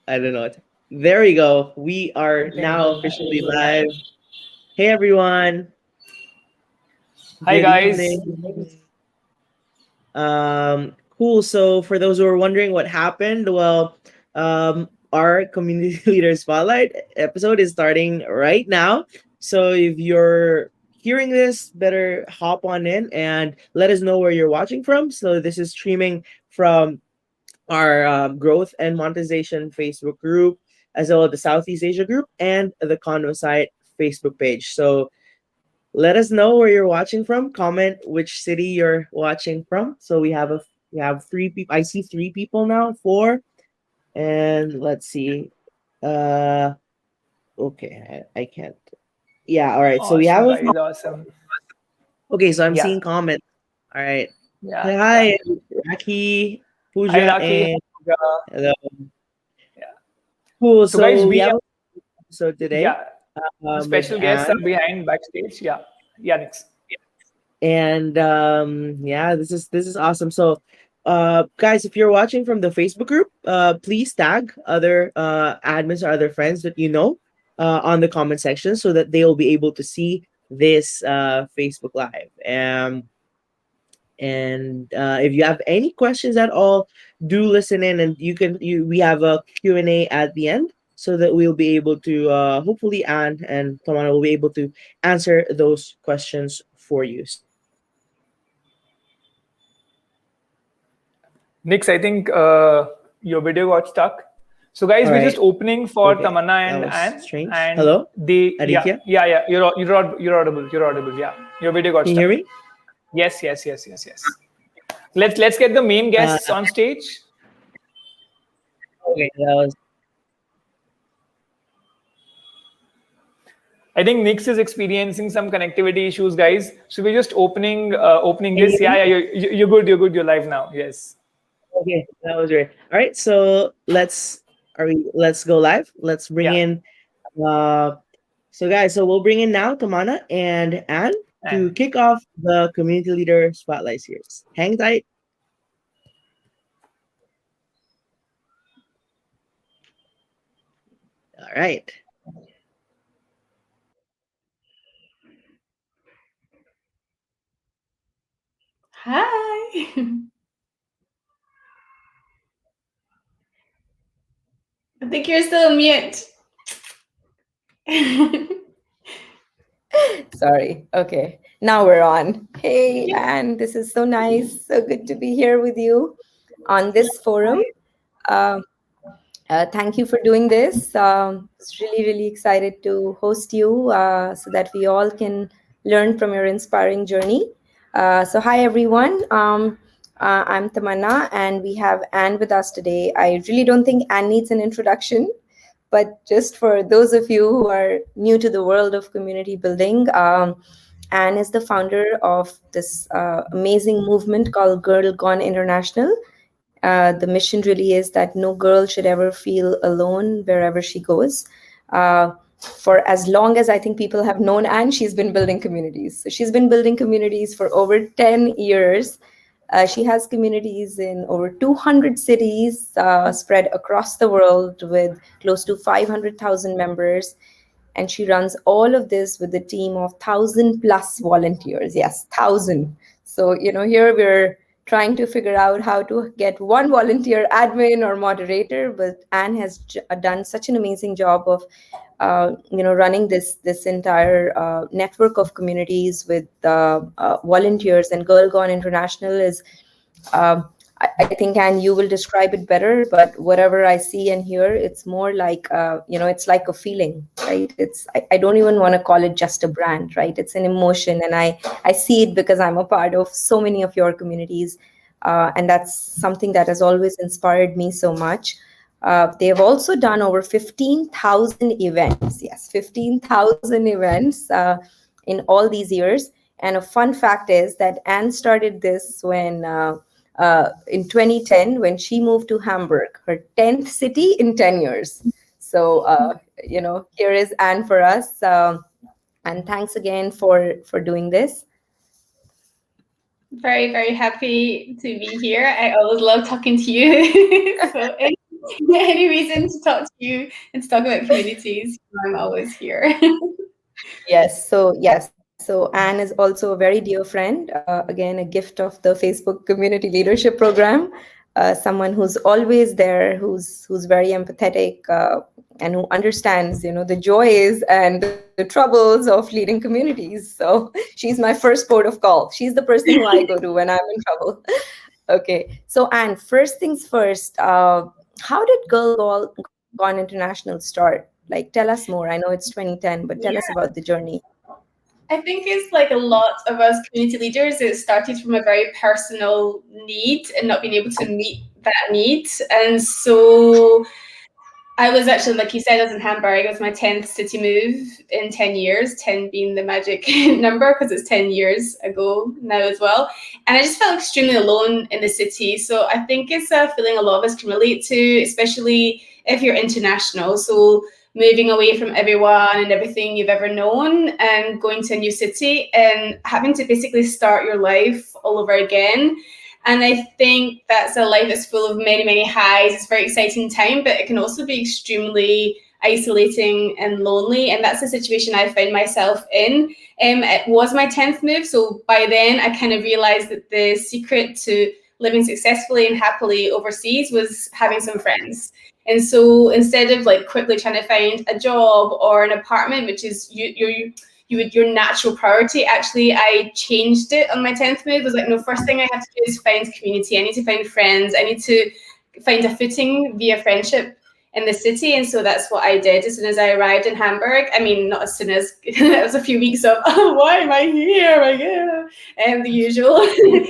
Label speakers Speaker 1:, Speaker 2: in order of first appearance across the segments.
Speaker 1: I don't know. There we go. We are now officially live. Hey everyone.
Speaker 2: Hi
Speaker 1: Good
Speaker 2: guys.
Speaker 1: evening. Cool. So for those who are wondering what happened, well, our community leader spotlight episode is starting right now. So if you're hearing this, better hop on in and let us know where you're watching from. So this is streaming from our growth and monetization Facebook group, as well as the Southeast Asia group and the Convosight Facebook page. So let us know where you're watching from. Comment which city you're watching from. So we have three people. I see three people now. Four, and let's see. Uh, okay, I can't. Yeah, all right. So we have
Speaker 2: Awesome
Speaker 1: a.
Speaker 2: guys, awesome.
Speaker 1: Okay, so I'm
Speaker 2: Yeah,
Speaker 1: seeing comments. All right.
Speaker 2: yeah, yeah.
Speaker 1: Hi, Raki,
Speaker 2: Hi
Speaker 1: Pooja,
Speaker 2: Raki.
Speaker 1: and
Speaker 2: Uh,
Speaker 1: hello.
Speaker 2: yeah.
Speaker 1: Cool.
Speaker 2: So guys,
Speaker 1: So we
Speaker 2: we
Speaker 1: have
Speaker 2: are,
Speaker 1: a episode today
Speaker 2: yeah,
Speaker 1: with
Speaker 2: special guests are
Speaker 1: Anne.
Speaker 2: behind backstage. Yeah, yeah, next.
Speaker 1: And yeah, this is awesome. So guys, if you're watching from the Facebook group, please tag other admins or other friends that you know on the comment section so that they'll be able to see this Facebook live. And if you have any questions at all, do listen in, and you we have a Q&A at the end so that we'll be able to hopefully Anne and Tamana will be able to answer those questions for you.
Speaker 2: Nix, I think your video got stuck. So
Speaker 1: All
Speaker 2: guys, we're just
Speaker 1: right.
Speaker 2: opening for
Speaker 1: Okay.
Speaker 2: Tamanna
Speaker 1: That
Speaker 2: and
Speaker 1: was
Speaker 2: Anne,
Speaker 1: strange.
Speaker 2: and
Speaker 1: Hello,
Speaker 2: yeah,
Speaker 1: Aditya.
Speaker 2: yeah, yeah. You're audible. You're audible. Yeah, your video got
Speaker 1: Can you hear
Speaker 2: stuck.
Speaker 1: me?
Speaker 2: Yes, yes, yes, yes, yes. Let's get the main
Speaker 1: Uh,
Speaker 2: guests on stage.
Speaker 1: okay. That was
Speaker 2: I think Nix is experiencing some connectivity issues, guys. So we're just opening
Speaker 1: Can you
Speaker 2: this.
Speaker 1: hear
Speaker 2: Yeah,
Speaker 1: me?
Speaker 2: yeah, you're good. You're good. You're live now. Yes.
Speaker 1: Okay. That was great. All right. So let's go live. Let's bring
Speaker 2: Yeah.
Speaker 1: in uh so guys, so we'll bring in now Tamana and Anne to
Speaker 2: And
Speaker 1: kick off the community leader spotlight series. Hang tight. All right.
Speaker 3: Hi. I think you're still mute.
Speaker 4: Sorry. Okay. Now we're on. Hey, Anne, this is so nice. So good to be here with you on this forum. Um, thank you for doing this. It's really, really excited to host you so that we all can learn from your inspiring journey. So, hi, everyone. I'm Tamanna, and we have Anne with us today. I really don't think Anne needs an introduction. But just for those of you who are new to the world of community building, Anne is the founder of this amazing movement called Girl Gone International. The mission really is that no girl should ever feel alone wherever she goes. For as long as I think people have known Anne, she's been building communities. So she's been building communities for over 10 years. She has communities in over 200 cities spread across the world with close to 500,000 members. And she runs all of this with a team of 1,000 plus volunteers. Yes, 1,000. So, here we're trying to figure out how to get one volunteer admin or moderator, but Anne has done such an amazing job of running this entire network of communities with volunteers. And Girl Gone International is I think, Anne, you will describe it better, but whatever I see and hear, it's more like it's like a feeling, right? I don't even want to call it just a brand, right? It's an emotion, and I see it because I'm a part of so many of your communities, and that's something that has always inspired me so much. They have also done over 15,000 events. Yes, 15,000 events in all these years. And a fun fact is that Anne started this when in 2010 when she moved to Hamburg, her 10th city in 10 years. So, here is Anne for us. And thanks again for doing this.
Speaker 3: Very, very happy to be here. I always love talking to you. So any reason to talk to you and to talk about communities, I'm always here.
Speaker 4: So Anne is also a very dear friend. Again, a gift of the Facebook Community Leadership Program. Someone who's always there, who's very empathetic, and who understands, the joys and the troubles of leading communities. So she's my first port of call. She's the person who I go to when I'm in trouble. Okay. So Anne, first things first. How did Gone International start? Like, tell us more. I know it's 2010, but tell us about the journey.
Speaker 3: I think it's like a lot of us community leaders, it started from a very personal need and not being able to meet that need. And so I was actually, like you said, I was in Hamburg. It was my 10th city move in 10 years, 10 being the magic number because it's 10 years ago now as well. And I just felt extremely alone in the city. So I think it's a feeling a lot of us can relate to, especially if you're international. So moving away from everyone and everything you've ever known and going to a new city and having to basically start your life all over again. And I think that's a life that's full of many, many highs. It's a very exciting time, but it can also be extremely isolating and lonely. And that's the situation I found myself in. It was my 10th move. So by then, I kind of realized that the secret to living successfully and happily overseas was having some friends. And so instead of like quickly trying to find a job or an apartment, which is your natural priority, actually I changed it on my 10th move. I was like, no, first thing I have to do is find community. I need to find friends. I need to find a footing via friendship in the city. And so that's what I did as soon as I arrived in Hamburg. I mean, not as soon as, it was a few weeks of, oh, why am I here? Like, and the usual. Then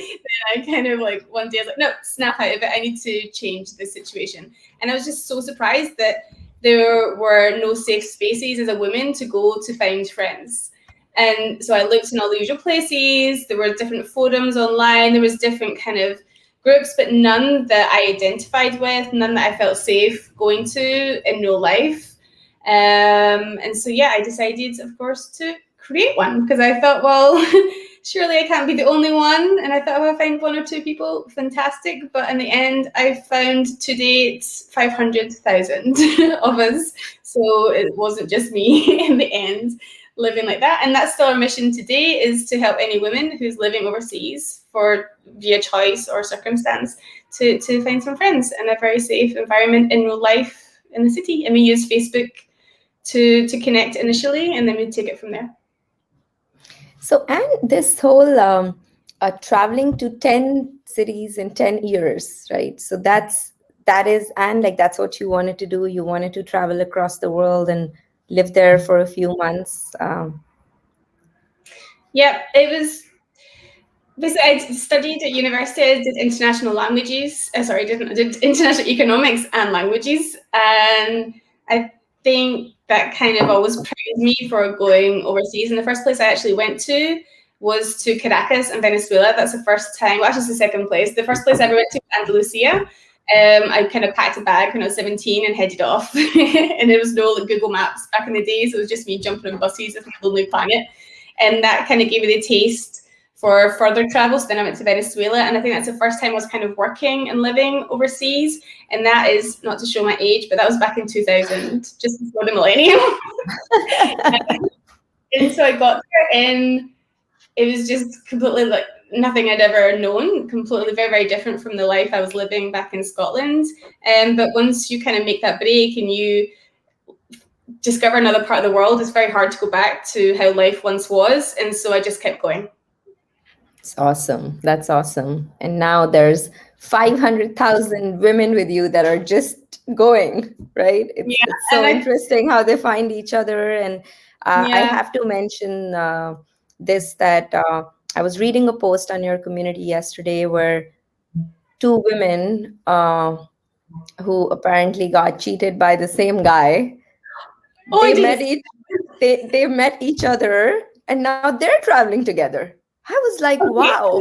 Speaker 3: I kind of like one day I was like, no, snap out of it. I need to change the situation. And I was just so surprised that there were no safe spaces as a woman to go to find friends. And so I looked in all the usual places. There were different forums online. There was different kind of groups, but none that I identified with, none that I felt safe going to in real life. And so, yeah, I decided, of course, to create one because I thought, well, surely I can't be the only one. And I thought, if I find one or two people, fantastic. But in the end, I found to date 500,000 of us. So it wasn't just me in the end living like that. And that's still our mission today, is to help any woman who's living overseas for via choice or circumstance to find some friends in a very safe environment in real life in the city. And we use Facebook to connect initially, and then we take it from there.
Speaker 4: So, and this whole traveling to 10 cities in 10 years, right? So that is, and like that's what you wanted to do. You wanted to travel across the world and live there for a few months.
Speaker 3: Yeah, it was. Basically, I studied at university. I did international languages. I did international economics and languages, and I think that kind of always prepared me for going overseas. And the first place I actually went to was to Caracas in Venezuela. That's the first time. Well, actually, it's the second place. The first place I ever went to was Andalusia. I kind of packed a bag when I was 17 and headed off. And there was no like, Google Maps back in the days. It was just me jumping on buses with my Lonely Planet, and that kind of gave me the taste for further travel. So then I went to Venezuela, and I think that's the first time I was kind of working and living overseas. And that is, not to show my age, but that was back in 2000, just before the millennium. And so I got there, and it was just completely like nothing I'd ever known, completely very, very different from the life I was living back in Scotland. But once you kind of make that break and you discover another part of the world, it's very hard to go back to how life once was. And so I just kept going.
Speaker 4: It's awesome. That's awesome. And now there's 500,000 women with you that are just going, right? It's so interesting how they find each other. And I have to mention this, that I was reading a post on your community yesterday where two women who apparently got cheated by the same guy, they met each other, and now they're traveling together. I was like, wow.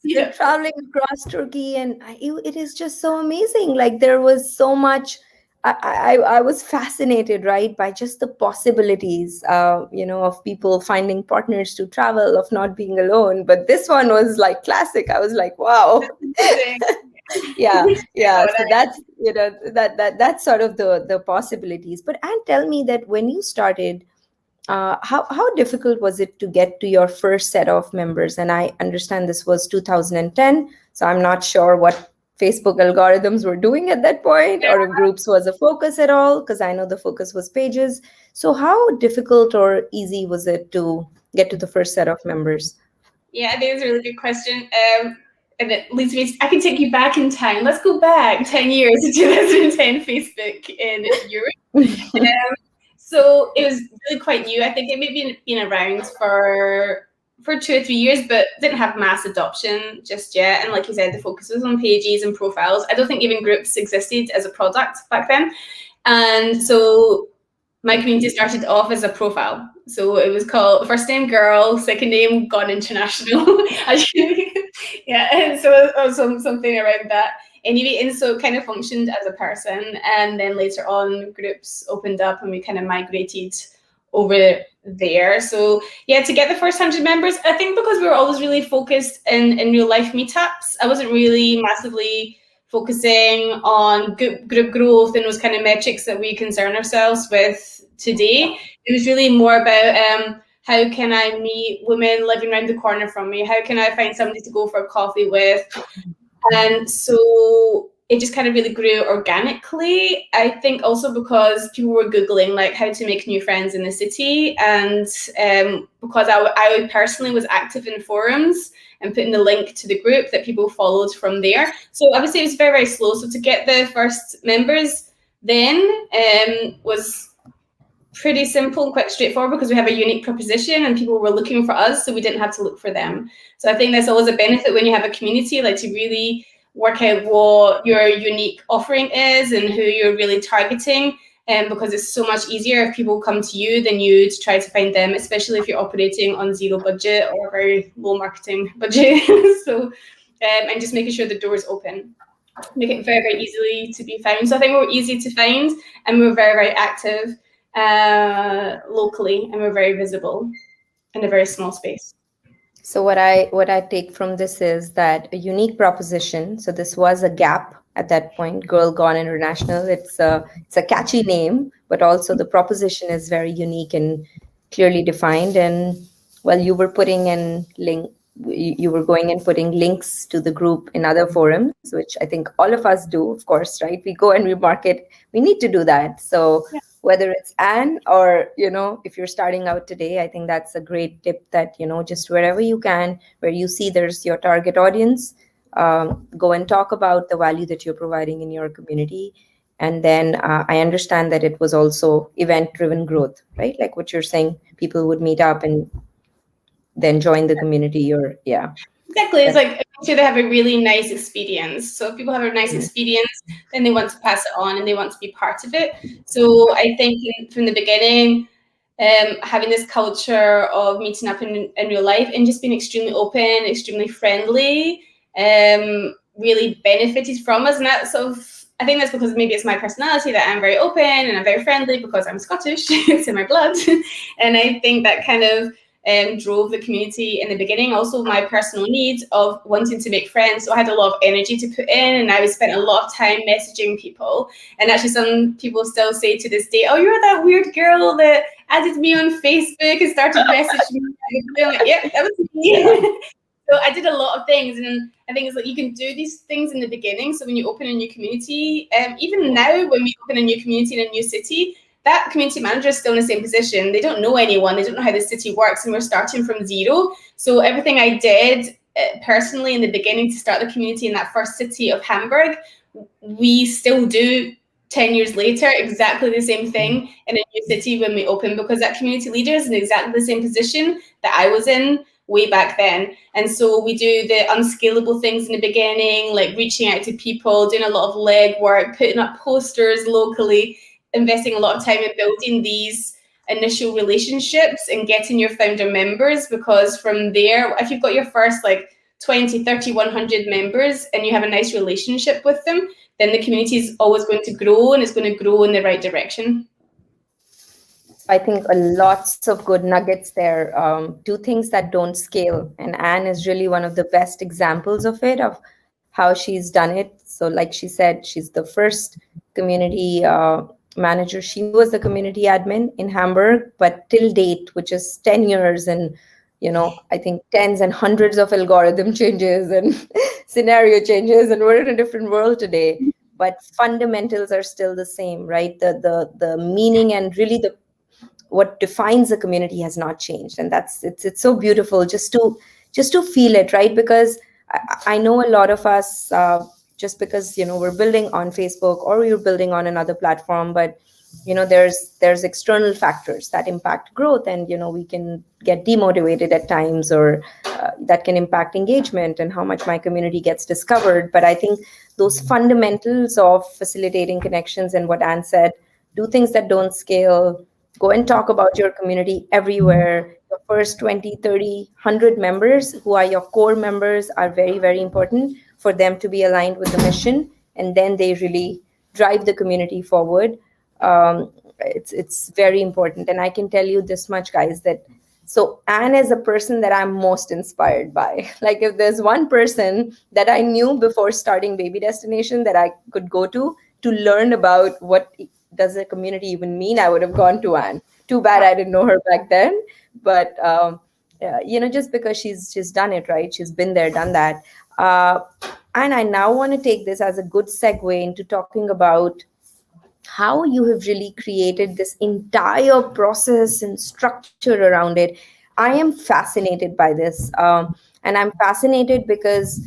Speaker 4: They're traveling across Turkey, and it is just so amazing. Like there was so much. I was fascinated, right, by just the possibilities, of people finding partners to travel, of not being alone. But this one was like classic. I was like, wow. Yeah, yeah.
Speaker 3: So
Speaker 4: So that's, that's sort of the possibilities. But and tell me that when you started, how difficult was it to get to your first set of members? And I understand this was 2010, so I'm not sure what Facebook algorithms were doing at that point, or if groups was a focus at all, because I know the focus was pages. So how difficult or easy was it to get to the first set of members?
Speaker 3: yeah, I think it's a really good question. And it leads me, I can take you back in time. Let's go back 10 years to 2010 Facebook in Europe. So it was really quite new. I think it may be been around for 2 or 3 years, but didn't have mass adoption just yet. And like you said, the focus was on pages and profiles. I don't think even groups existed as a product back then. And so my community started off as a profile. So it was called first name girl, second name gone international. Yeah, and so it was something around that. Anyway, and so it kind of functioned as a person, and then later on groups opened up and we kind of migrated over there. So yeah, to get the first 100 members, I think because we were always really focused in real life meetups, I wasn't really massively focusing on group growth and those kind of metrics that we concern ourselves with today. It was really more about how can I meet women living around the corner from me? How can I find somebody to go for a coffee with? And so it just kind of really grew organically. I think also because people were Googling like how to make new friends in the city. And because I personally was active in forums and putting the link to the group that people followed from there. So I would say it was very, very slow. So to get the first members then was pretty simple and quite straightforward because we have a unique proposition and people were looking for us, so we didn't have to look for them. So I think that's always a benefit when you have a community, like to really work out what your unique offering is and who you're really targeting. Because it's so much easier if people come to you than you to try to find them, especially if you're operating on zero budget or very low marketing budget. So, and just making sure the door is open. Make it very, very easily to be found. So I think we're easy to find and we're very, very active locally, and we're very visible in a very small space.
Speaker 4: So what I take from this is that a unique proposition. So this was a gap at that point. Girl Gone International. It's a catchy name, but also the proposition is very unique and clearly defined. And well, you were putting in link. You were going and putting links to the group in other forums, which I think all of us do, of course, right? We go and we market. We need to do that. So whether it's Anne or, if you're starting out today, I think that's a great tip that, just wherever you can, where you see there's your target audience, go and talk about the value that you're providing in your community. And then I understand that it was also event-driven growth, right? Like what you're saying, people would meet up and then join the community, or
Speaker 3: Exactly. It's like make sure they have a really nice experience. So if people have a nice experience, then they want to pass it on and they want to be part of it. So I think from the beginning, having this culture of meeting up in real life and just being extremely open, extremely friendly, really benefited from us. And that sort of, I think that's because maybe it's my personality that I'm very open and I'm very friendly because I'm Scottish, it's in my blood. And I think that kind of drove the community in the beginning. Also, my personal need of wanting to make friends. So I had a lot of energy to put in, and I would spend a lot of time messaging people. And actually, some people still say to this day, "Oh, you're that weird girl that added me on Facebook and started messaging me." I'm like, yeah, that was me. So I did a lot of things, and I think it's like you can do these things in the beginning. So when you open a new community, even now when we open a new community in a new city, that community manager is still in the same position. They don't know anyone. They don't know how the city works, and we're starting from zero. So everything I did personally in the beginning to start the community in that first city of Hamburg, we still do 10 years later, exactly the same thing in a new city when we open, because that community leader is in exactly the same position that I was in way back then. And so we do the unscalable things in the beginning, like reaching out to people, doing a lot of legwork, putting up posters locally, investing a lot of time in building these initial relationships and getting your founder members, because from there, if you've got your first like 20, 30, 100 members and you have a nice relationship with them, then the community is always going to grow, and it's going to grow in the right direction.
Speaker 4: I think lots of good nuggets there. Two things that don't scale, and Anne is really one of the best examples of it. Of how she's done it. So, like she said, she's the first community manager. She was the community admin in Hamburg, but till date, which is 10 years, and I think tens and hundreds of algorithm changes and scenario changes, and we're in a different world today. But fundamentals are still the same, right? The meaning and really the what defines a community has not changed, and it's so beautiful just to feel it, right? Because I know a lot of us, just because we're building on Facebook or we're building on another platform, but there's external factors that impact growth, and we can get demotivated at times, or that can impact engagement and how much my community gets discovered. But I think those fundamentals of facilitating connections, and what Anne said, do things that don't scale, go and talk about your community everywhere. Your first 20, 30, 100 members who are your core members are very, very important for them to be aligned with the mission, and then they really drive the community forward. It's very important, and I can tell you this much, guys, that so Anne is a person that I'm most inspired by. Like, if there's one person that I knew before starting Baby Destination that I could go to learn about what does a community even mean, I would have gone to Anne. Too bad I didn't know her back then, but just because she's done it, right? She's been there, done that. Uh, and I now want to take this as a good segue into talking about how you have really created this entire process and structure around it. I am fascinated by this, and I'm fascinated because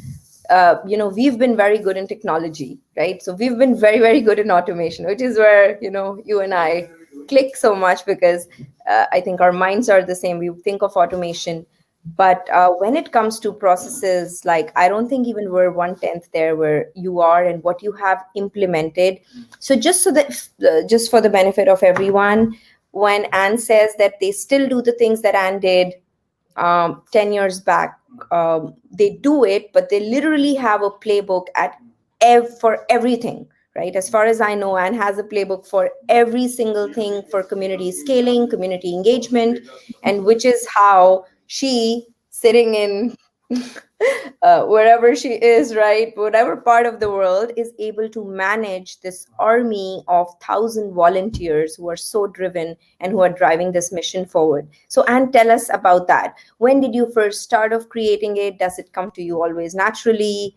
Speaker 4: we've been very good in technology, right? So we've been very, very good in automation, which is where you and I click so much, because I think our minds are the same. We think of automation, but when it comes to processes, like, I don't think even we're 1/10 there where you are and what you have implemented. So just for the benefit of everyone, when Anne says that they still do the things that Anne did 10 years back, they do it, but they literally have a playbook for everything, right? As far as I know, Anne has a playbook for every single thing, for community scaling, community engagement, and which is how she, sitting in wherever she is, right, whatever part of the world, is able to manage this army of 1,000 volunteers who are so driven and who are driving this mission forward. So, Anne, tell us about that. When did you first start of creating it? Does it come to you always naturally?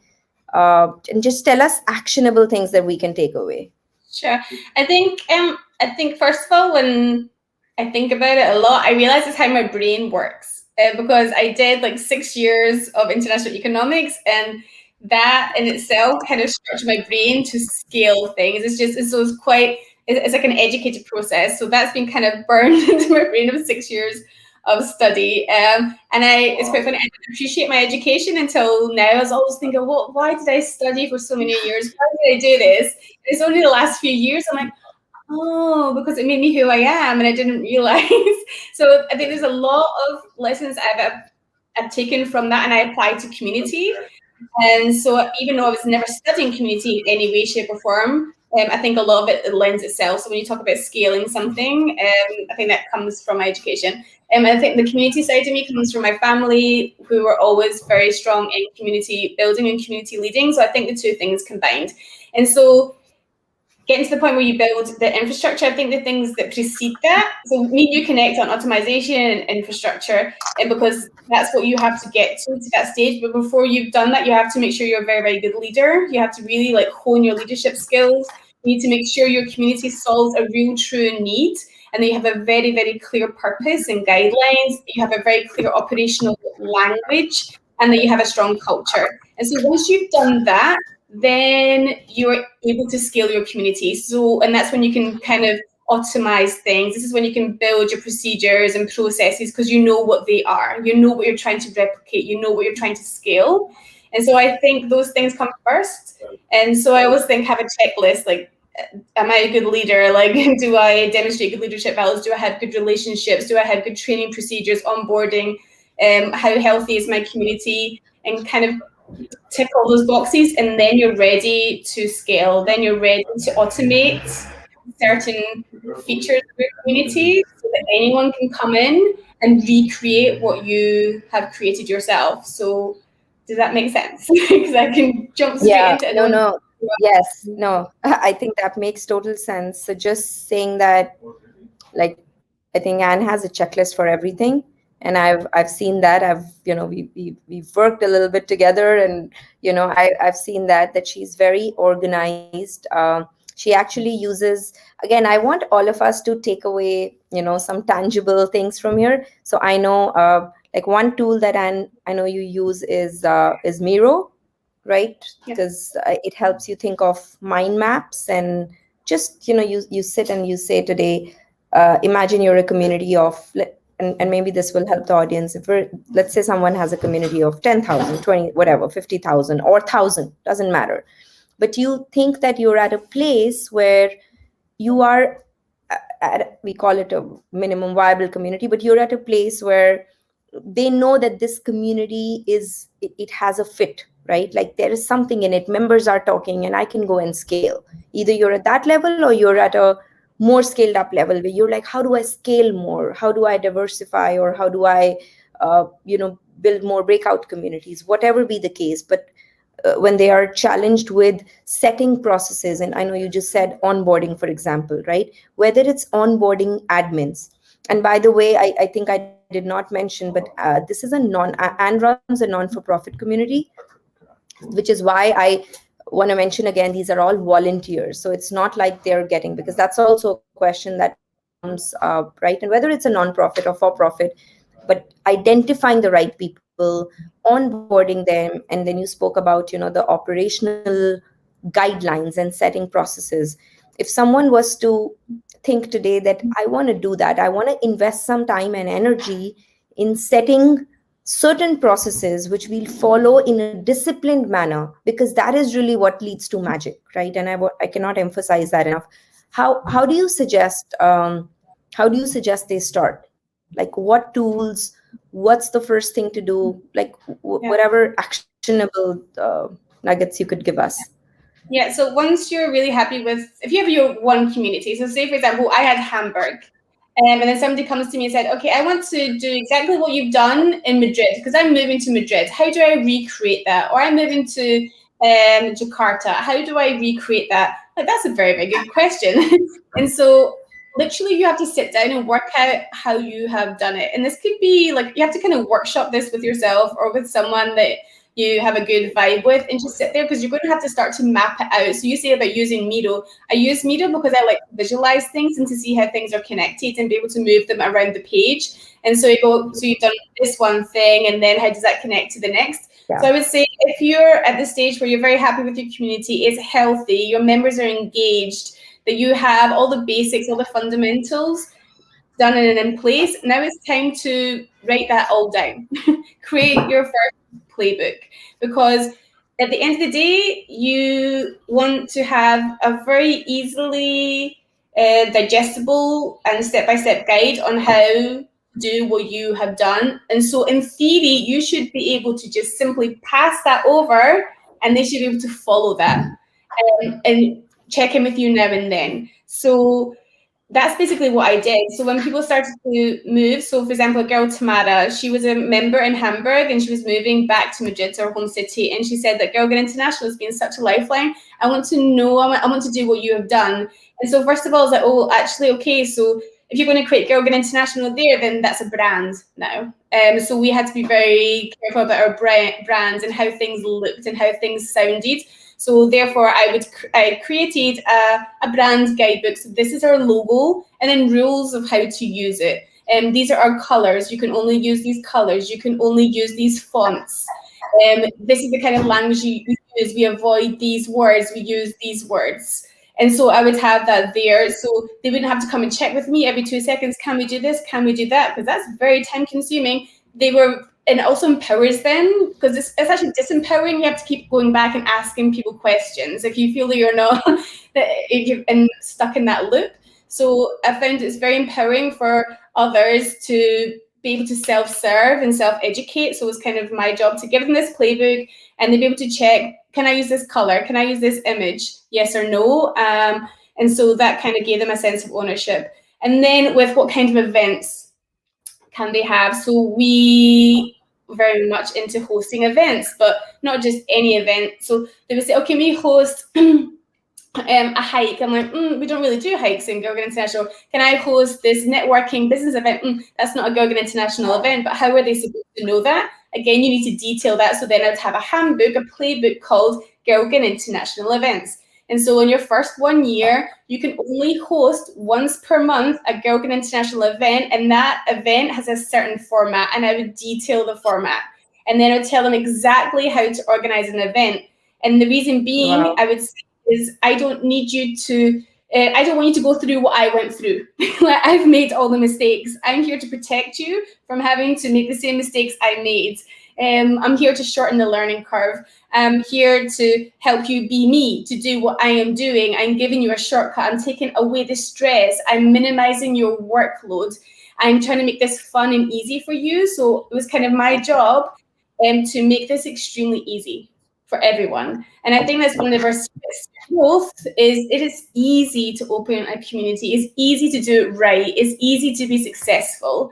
Speaker 4: And just tell us actionable things that we can take away.
Speaker 3: Sure. I think first of all, when I think about it a lot, I realize it's how my brain works, because I did like 6 years of international economics, and that in itself kind of structured my brain to scale things. It's like an educated process. So that's been kind of burned into my brain of 6 years of study. It's quite funny. I didn't appreciate my education until now. I was always thinking, well, why did I study for so many years? Why did I do this? And it's only the last few years I'm like, oh, because it made me who I am, and I didn't realize. So I think there's a lot of lessons I've taken from that, and I applied to community. And so even though I was never studying community in any way, shape, or form, I think a lot of it lends itself. So when you talk about scaling something, I think that comes from my education. I think the community side of me comes from my family, who were always very strong in community building and community leading. So I think the two things combined. And so getting to the point where you build the infrastructure, I think the things that precede that, so me and you connect on optimization and infrastructure, and because that's what you have to get to that stage. But before you've done that, you have to make sure you're a very, very good leader. You have to really like hone your leadership skills. You need to make sure your community solves a real, true need, and then you have a very, very clear purpose and guidelines. You have a very clear operational language, and then you have a strong culture. And so once you've done that, then you're able to scale your community. So, and that's when you can kind of optimize things. This is when you can build your procedures and processes, because you know what they are. You know what you're trying to replicate. You know what you're trying to scale. And so I think those things come first. And so I always think, have a checklist, like, am I a good leader? Like, do I demonstrate good leadership values? Do I have good relationships? Do I have good training procedures, onboarding? How healthy is my community? And kind of tick all those boxes, and then you're ready to scale. Then you're ready to automate certain features of your community so that anyone can come in and recreate what you have created yourself. So Does that make sense? Because I can jump straight
Speaker 4: Yeah,
Speaker 3: into it.
Speaker 4: no, no. Yes, no. I think that makes total sense. So just saying that, like, I think Anne has a checklist for everything, and I've seen that. We've worked a little bit together, and I've seen that she's very organized. She actually uses, again, I want all of us to take away some tangible things from here. So I know, like, one tool that I know you use is Miro, right?
Speaker 3: Yeah.
Speaker 4: Because it helps you think of mind maps, and just you sit and you say today, imagine you're a community of, and maybe this will help the audience. If let's say someone has a community of 10,000, 20, whatever, 50,000 or 1,000, doesn't matter. But you think that you're at a place where you are we call it a minimum viable community, but you're at a place where they know that this community it has a fit, right? Like, there is something in it, members are talking, and I can go and scale. Either you're at that level or you're at a more scaled up level where you're like, how do I scale more, how do I diversify, or how do I build more breakout communities, whatever be the case. But when they are challenged with setting processes, and I know you just said onboarding, for example, right? Whether it's onboarding admins. And by the way, I think I did not mention, but this is Anne runs a non-for-profit community, which is why I want to mention again, these are all volunteers. So it's not like they're getting, because that's also a question that comes up, right? And whether it's a non-profit or for-profit, but identifying the right people, onboarding them, and then you spoke about the operational guidelines and setting processes. If someone was to think today that I want to do that, I want to invest some time and energy in setting certain processes which we'll follow in a disciplined manner, because that is really what leads to magic, right? And I cannot emphasize that enough. How do you suggest they start? Like, what tools, what's the first thing to do, like whatever actionable nuggets you could give us.
Speaker 3: Yeah, so once you're really happy with, if you have your one community, so say for example, I had Hamburg, and then somebody comes to me and said, okay, I want to do exactly what you've done in Madrid, because I'm moving to Madrid. How do I recreate that? Or I'm moving to Jakarta. How do I recreate that? Like, that's a very, very good question. And so literally you have to sit down and work out how you have done it. And this could be like, you have to kind of workshop this with yourself or with someone that you have a good vibe with, and just sit there, because you're going to have to start to map it out. So you say about using Miro. I use Miro because I like to visualize things and to see how things are connected and be able to move them around the page. And so you go, so you've done this one thing, and then how does that connect to the next? Yeah. So I would say if you're at the stage where you're very happy with your community, it's healthy, your members are engaged, that you have all the basics, all the fundamentals done and in place, now it's time to write that all down. Create your first playbook, because at the end of the day, you want to have a very easily digestible and step-by-step guide on how to do what you have done. And so in theory, you should be able to just simply pass that over, and they should be able to follow that and check in with you now and then. So that's basically what I did. So when people started to move, so for example, a girl, Tamara, she was a member in Hamburg and she was moving back to Madrid, to her home city. And she said that Girl Get International has been such a lifeline. I want to know, I want to do what you have done. And so first of all, I was like, oh, actually, okay, so if you're going to create Girl Get International there, then that's a brand now. So we had to be very careful about our brands and how things looked and how things sounded. So therefore, I created a brand guidebook. So this is our logo, and then rules of how to use it. And these are our colors. You can only use these colors. You can only use these fonts. This is the kind of language you use. We avoid these words. We use these words. And so I would have that there. So they wouldn't have to come and check with me every 2 seconds. Can we do this? Can we do that? Because that's very time consuming. And it also empowers them, because it's actually disempowering. You have to keep going back and asking people questions if you feel that you're not stuck in that loop. So I found it's very empowering for others to be able to self-serve and self-educate. So it's kind of my job to give them this playbook, and they'll be able to check, can I use this color? Can I use this image? Yes or no? And so that kind of gave them a sense of ownership. And then with what kind of events can they have? So we very much into hosting events, but not just any event. So they would say, okay, we host a hike. I'm like, we don't really do hikes in Gilgan International. Can I host this networking business event? That's not a Gilgan International event, but how are they supposed to know that? Again, you need to detail that. So then I'd have a handbook, a playbook called Gilgan International Events. And so in your first 1 year, you can only host once per month a Gilgan International event, and that event has a certain format, and I would detail the format. And then I would tell them exactly how to organize an event. And the reason being,
Speaker 4: Wow.
Speaker 3: I would say, is I don't need you to, I don't want you to go through what I went through. Like, I've made all the mistakes. I'm here to protect you from having to make the same mistakes I made. I'm here to shorten the learning curve. I'm here to help you be me, to do what I am doing. I'm giving you a shortcut. I'm taking away the stress. I'm minimizing your workload. I'm trying to make this fun and easy for you. So it was kind of my job to make this extremely easy for everyone. And I think that's one of our secrets to growth is it is easy to open a community. It's easy to do it right. It's easy to be successful.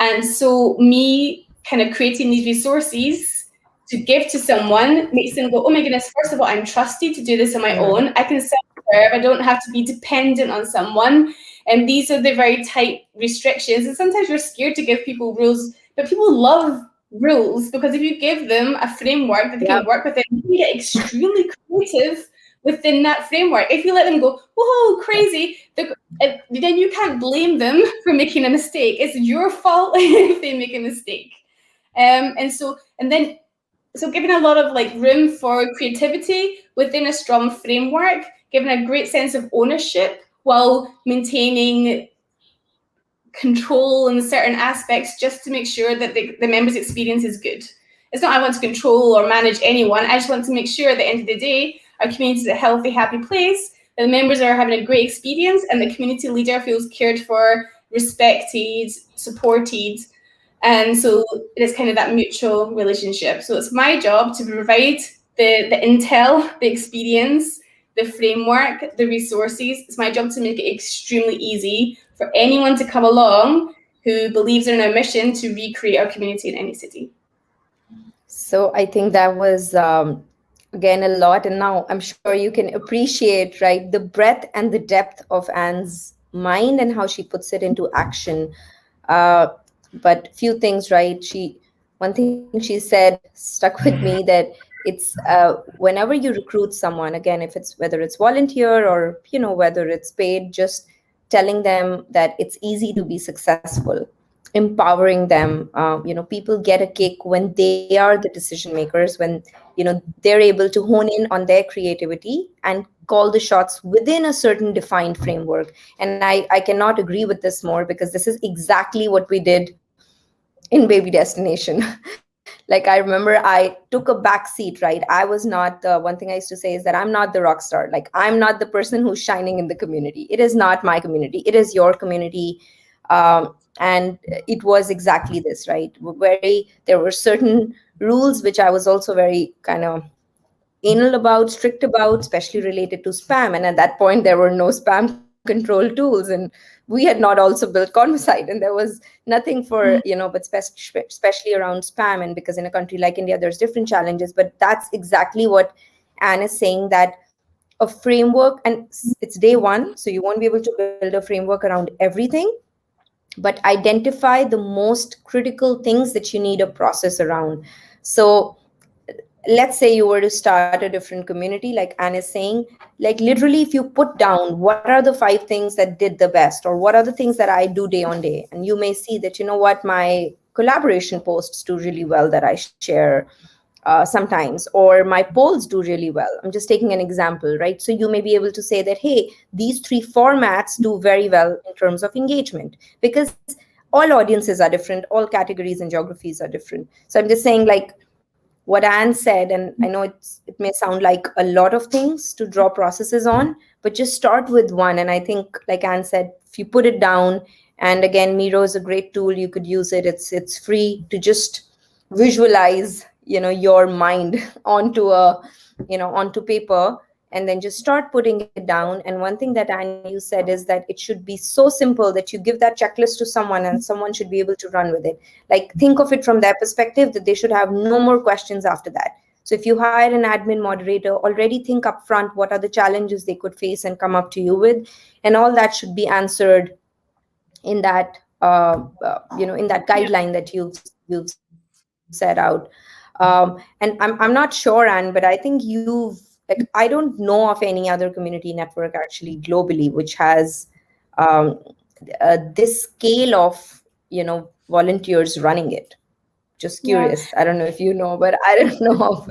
Speaker 3: And so me kind of creating these resources to give to someone makes them go, oh my goodness, first of all, I'm trusted to do this on my own. I can self-serve. I don't have to be dependent on someone. And these are the very tight restrictions. And sometimes you're scared to give people rules, but people love rules because if you give them a framework that they can work within, you can get extremely creative within that framework. If you let them go, whoa, crazy, then you can't blame them for making a mistake. It's your fault if they make a mistake. So giving a lot of like room for creativity within a strong framework, giving a great sense of ownership while maintaining control in certain aspects just to make sure that the members' experience is good. It's not I want to control or manage anyone. I just want to make sure at the end of the day, our community is a healthy, happy place, that the members are having a great experience, and the community leader feels cared for, respected, supported. And so it is kind of that mutual relationship. So it's my job to provide the intel, the experience, the framework, the resources. It's my job to make it extremely easy for anyone to come along who believes in our mission to recreate our community in any city.
Speaker 4: So I think that was, again, a lot. And now I'm sure you can appreciate, right, the breadth and the depth of Anne's mind and how she puts it into action. But few things, right? One thing she said stuck with me, that it's whenever you recruit someone, again, if it's whether it's volunteer or whether it's paid, just telling them that it's easy to be successful, empowering them. People get a kick when they are the decision makers, when they're able to hone in on their creativity and call the shots within a certain defined framework. And I cannot agree with this more, because this is exactly what we did in Baby Destination. Like, I remember I took a back seat, right? I was not one thing I used to say is that I'm not the rock star. Like, I'm not the person who's shining in the community. It is not my community. It is your community. And it was exactly this, right? There were certain rules which I was also very kind of anal about, strict about, especially related to spam. And at that point, there were no spam control tools, and we had not also built Convosight, and there was nothing for but especially around spam. And because in a country like India, there's different challenges. But that's exactly what Anne is saying, that a framework, and it's day one, so you won't be able to build a framework around everything, but identify the most critical things that you need a process around. So let's say you were to start a different community, like Anne is saying, like literally, if you put down what are the 5 things that did the best, or what are the things that I do day on day, and you may see that, my collaboration posts do really well that I share sometimes, or my polls do really well. I'm just taking an example, right? So you may be able to say that, hey, these 3 formats do very well in terms of engagement, because all audiences are different, all categories and geographies are different. So I'm just saying, like, what Anne said, and I know it may sound like a lot of things to draw processes on, but just start with one. And I think, like Anne said, if you put it down, and again, Miro is a great tool, you could use it. It's free to just visualize, your mind onto onto paper, and then just start putting it down. And one thing that Anne, you said is that it should be so simple that you give that checklist to someone and someone should be able to run with it. Like, think of it from their perspective that they should have no more questions after that. So if you hire an admin moderator, already think upfront what are the challenges they could face and come up to you with, and all that should be answered in that in that
Speaker 3: Yeah.
Speaker 4: guideline that you've set out. And I'm not sure, Anne, but I think you've, like, I don't know of any other community network actually globally which has um, this scale of volunteers running it. Just curious.
Speaker 3: Yeah.
Speaker 4: I don't know if you know, but I don't know of.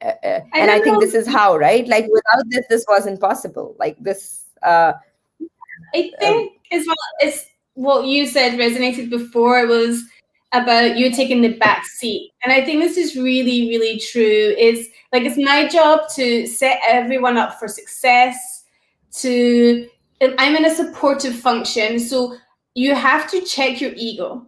Speaker 3: I
Speaker 4: And I
Speaker 3: don't
Speaker 4: think
Speaker 3: know.
Speaker 4: this is how, right? Like, without this, this wasn't possible. Like this.
Speaker 3: I
Speaker 4: Uh,
Speaker 3: think as well, it's what you said resonated before. It was about you taking the back seat. And I think this is really, really true. It's my job to set everyone up for success, and I'm in a supportive function. So you have to check your ego.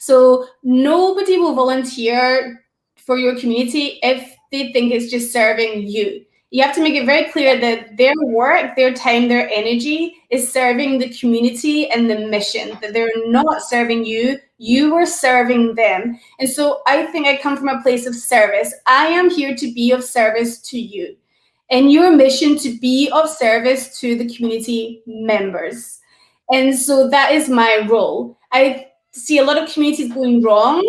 Speaker 3: So nobody will volunteer for your community if they think it's just serving you. You have to make it very clear that their work, their time, their energy is serving the community and the mission, that they're not serving you, you are serving them. And so I think I come from a place of service. I am here to be of service to you, and your mission to be of service to the community members. And so that is my role. I see a lot of communities going wrong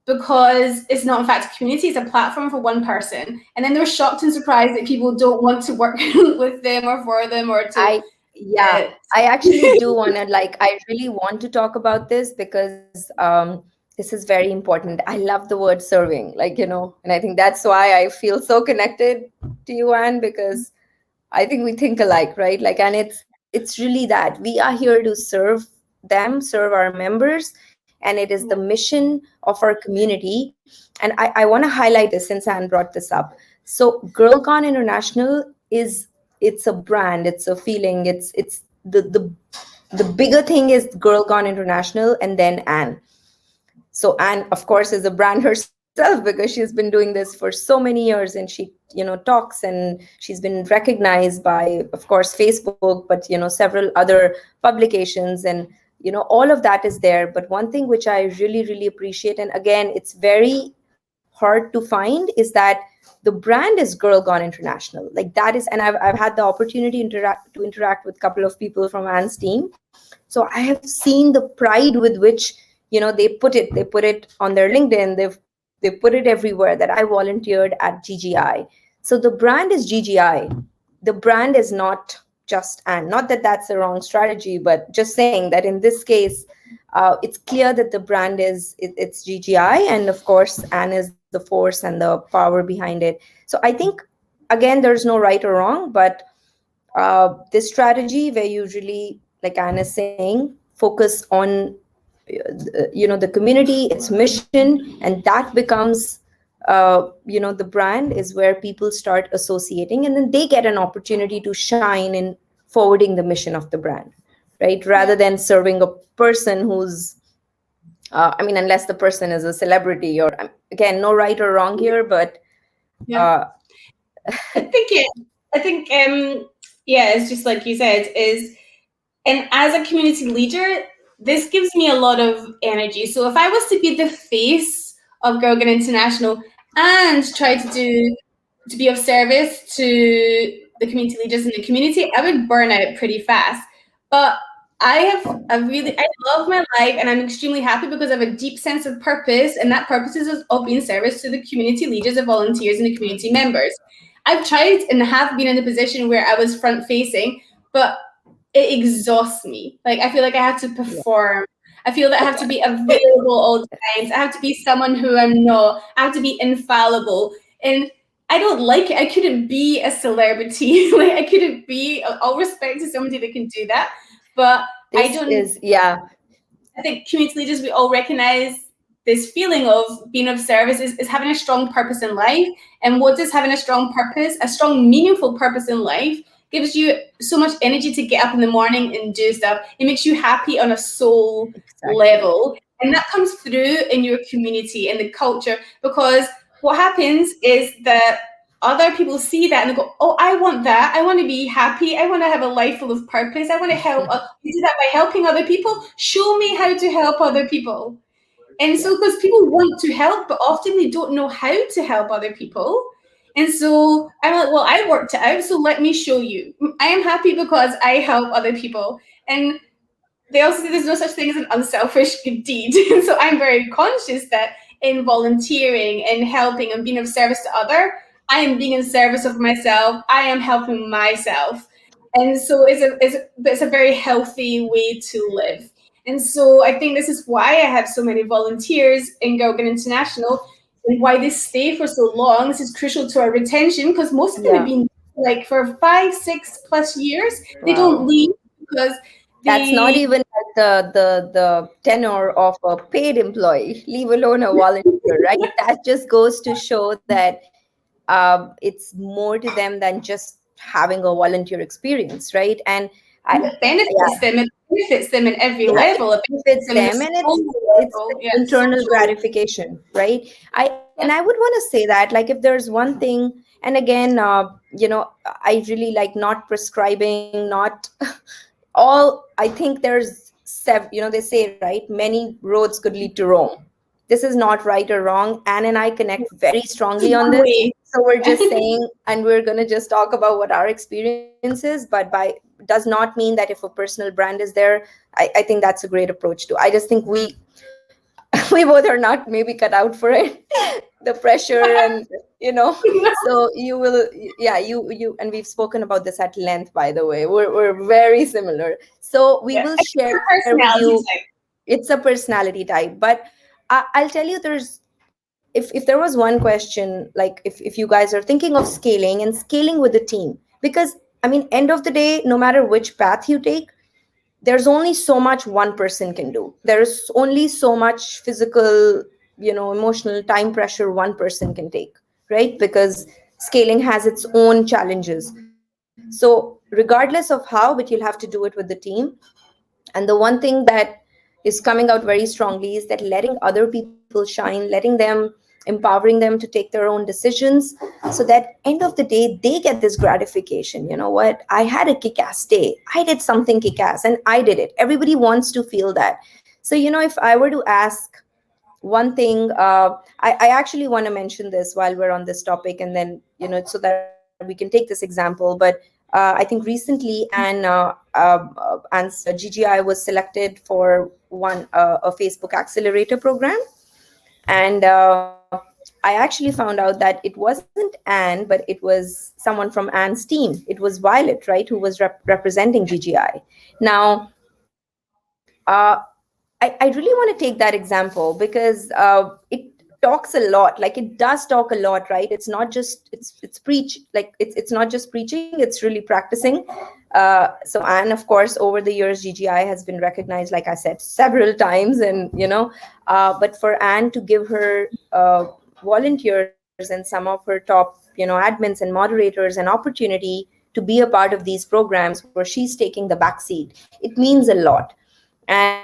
Speaker 3: because it's not in fact a community, it's a platform for one person. And then they're shocked and surprised that people don't want to work with them or for them or to
Speaker 4: I Yeah, I actually do want to, like, I really want to talk about this because this is very important. I love the word serving, like, and I think that's why I feel so connected to you, Anne, because I think we think alike, right? Like, and it's really that we are here to serve them, serve our members, and it is the mission of our community. And I want to highlight this since Anne brought this up. So GirlCon International it's a brand, it's a feeling, it's the bigger thing is GirlCon International, and then Anne. So Anne, of course, is a brand herself because she's been doing this for so many years, and she talks, and she's been recognized by, of course, Facebook, but several other publications, and all of that is there. But one thing which I really, really appreciate, and again, it's very hard to find, is that the brand is Girl Gone International. Like, that is, and I've had the opportunity to interact with a couple of people from Anne's team. So I have seen the pride with which they put it on their LinkedIn. They put it everywhere that I volunteered at GGI. So the brand is GGI. The brand is not just Anne. Not that that's the wrong strategy, but just saying that in this case, it's clear that the brand it's GGI, and of course Anne is the force and the power behind it. So I think, again, there's no right or wrong, but this strategy where you really, like Anne is saying, focus on the community, its mission, and that becomes the brand, is where people start associating, and then they get an opportunity to shine in forwarding the mission of the brand, right? Rather than serving a person who's unless the person is a celebrity, or again, no right or wrong here, but
Speaker 3: yeah.
Speaker 4: uh,
Speaker 3: Yeah, it's just like you said, and as a community leader, this gives me a lot of energy. So if I was to be the face of Girl Gone International and try to be of service to the community leaders in the community, I would burn out pretty fast. But I love my life, and I'm extremely happy because I have a deep sense of purpose, and that purpose is of being service to the community leaders, the volunteers, and the community members. I've tried and have been in a position where I was front facing, but it exhausts me. Like, I feel like I have to perform. I feel that I have to be available all the times. I have to be someone who I'm not. I have to be infallible. And I don't like it. I couldn't be a celebrity. Like, I couldn't be, all respect to somebody that can do that. But I think community leaders, we all recognize this feeling of being of service is having a strong purpose in life. And what does having a strong purpose, a strong, meaningful purpose in life, gives you so much energy to get up in the morning and do stuff. It makes you happy on a soul level. And that comes through in your community and the culture, because what happens is that other people see that and they go, oh, I want that. I want to be happy. I want to have a life full of purpose. I want to help. You do that by helping other people. Show me how to help other people. And so, because people want to help, but often they don't know how to help other people. And so I'm like, well, I worked it out, so let me show you. I am happy because I help other people. And they also say there's no such thing as an unselfish good deed. And so I'm very conscious that in volunteering and helping and being of service to other, I am being in service of myself. I am helping myself. And so it's a very healthy way to live. And so I think this is why I have so many volunteers in Gilgan International and why they stay for so long. This is crucial to our retention because most of them have been like for 5, 6+ years. They don't
Speaker 4: Wow.
Speaker 3: leave because
Speaker 4: That's not
Speaker 3: they
Speaker 4: even like the tenor of a paid employee, leave alone a volunteer, right? That just goes to show that it's more to them than just having a volunteer experience, right? And I,
Speaker 3: it benefits
Speaker 4: yeah,
Speaker 3: them. It benefits them in every
Speaker 4: yeah, it
Speaker 3: level. It
Speaker 4: benefits
Speaker 3: benefits them in a
Speaker 4: them, and
Speaker 3: social
Speaker 4: it's
Speaker 3: level.
Speaker 4: the
Speaker 3: Yeah,
Speaker 4: internal
Speaker 3: social.
Speaker 4: gratification, right? I
Speaker 3: Yeah.
Speaker 4: and I would want to say that, like, if there's one thing, and again, I really like not prescribing, not all. I think there's they say, right, many roads could lead to Rome. This is not right or wrong. Anne and I connect very
Speaker 3: It's
Speaker 4: strongly on
Speaker 3: one
Speaker 4: this,
Speaker 3: way.
Speaker 4: so we're just saying, and we're going to just talk about what our experience is, but by does not mean that if a personal brand is there, I think that's a great approach too. I just think we both are not maybe cut out for it. The pressure, and so you will, yeah, you and we've spoken about this at length, by the way. We're very similar, so we
Speaker 3: Yeah,
Speaker 4: will
Speaker 3: I think
Speaker 4: share
Speaker 3: it's
Speaker 4: with
Speaker 3: a
Speaker 4: you.
Speaker 3: personality type.
Speaker 4: It's a personality type, but I'll tell you, there's if there was one question, like, if you guys are thinking of scaling and scaling with the team, because I mean, end of the day, no matter which path you take, there's only so much one person can do. There's only so much physical, emotional time pressure one person can take, right? Because scaling has its own challenges. So regardless of how, but you'll have to do it with the team. And the one thing that is coming out very strongly is that letting other people shine, letting them, empowering them to take their own decisions, so that end of the day they get this gratification. You know what, I had a kick-ass day, I did something kick-ass, and I did it. Everybody wants to feel that. So if I were to ask one thing, I actually want to mention this while we're on this topic, and then so that we can take this example. But I think recently, Anne's GGI was selected for a Facebook accelerator program. And I actually found out that it wasn't Anne, but it was someone from Anne's team. It was Violet, right, who was representing GGI. Now, I really want to take that example because it talks a lot. Like, it does talk a lot, right? It's not just it's preach, like it's not just preaching, it's really practicing. So Anne, of course, over the years, GGI has been recognized, like I said, several times, and but for Anne to give her volunteers and some of her top admins and moderators an opportunity to be a part of these programs where she's taking the back seat, it means a lot. And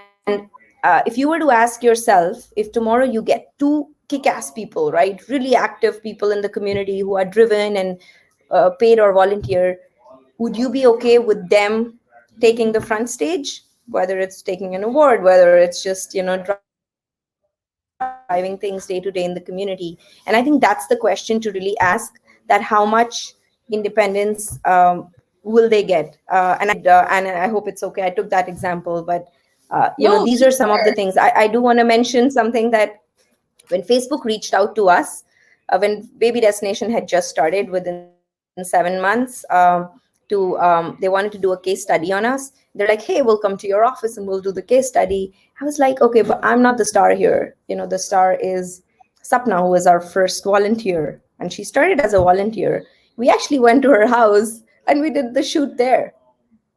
Speaker 4: if you were to ask yourself, if tomorrow you get two kick-ass people, right, really active people in the community who are driven and paid or volunteer, would you be okay with them taking the front stage, whether it's taking an award, whether it's just driving things day to day in the community? And I think that's the question to really ask, that how much independence will they get? And I hope it's okay, I took that example, but these are
Speaker 3: No,
Speaker 4: some of the things. I do want to mention something, that when Facebook reached out to us, when Baby Destination had just started within 7 months, they wanted to do a case study on us. They're like, hey, we'll come to your office and we'll do the case study. I was like, okay, but I'm not the star here. The star is Sapna, who is our first volunteer, and she started as a volunteer. We actually went to her house and we did the shoot there,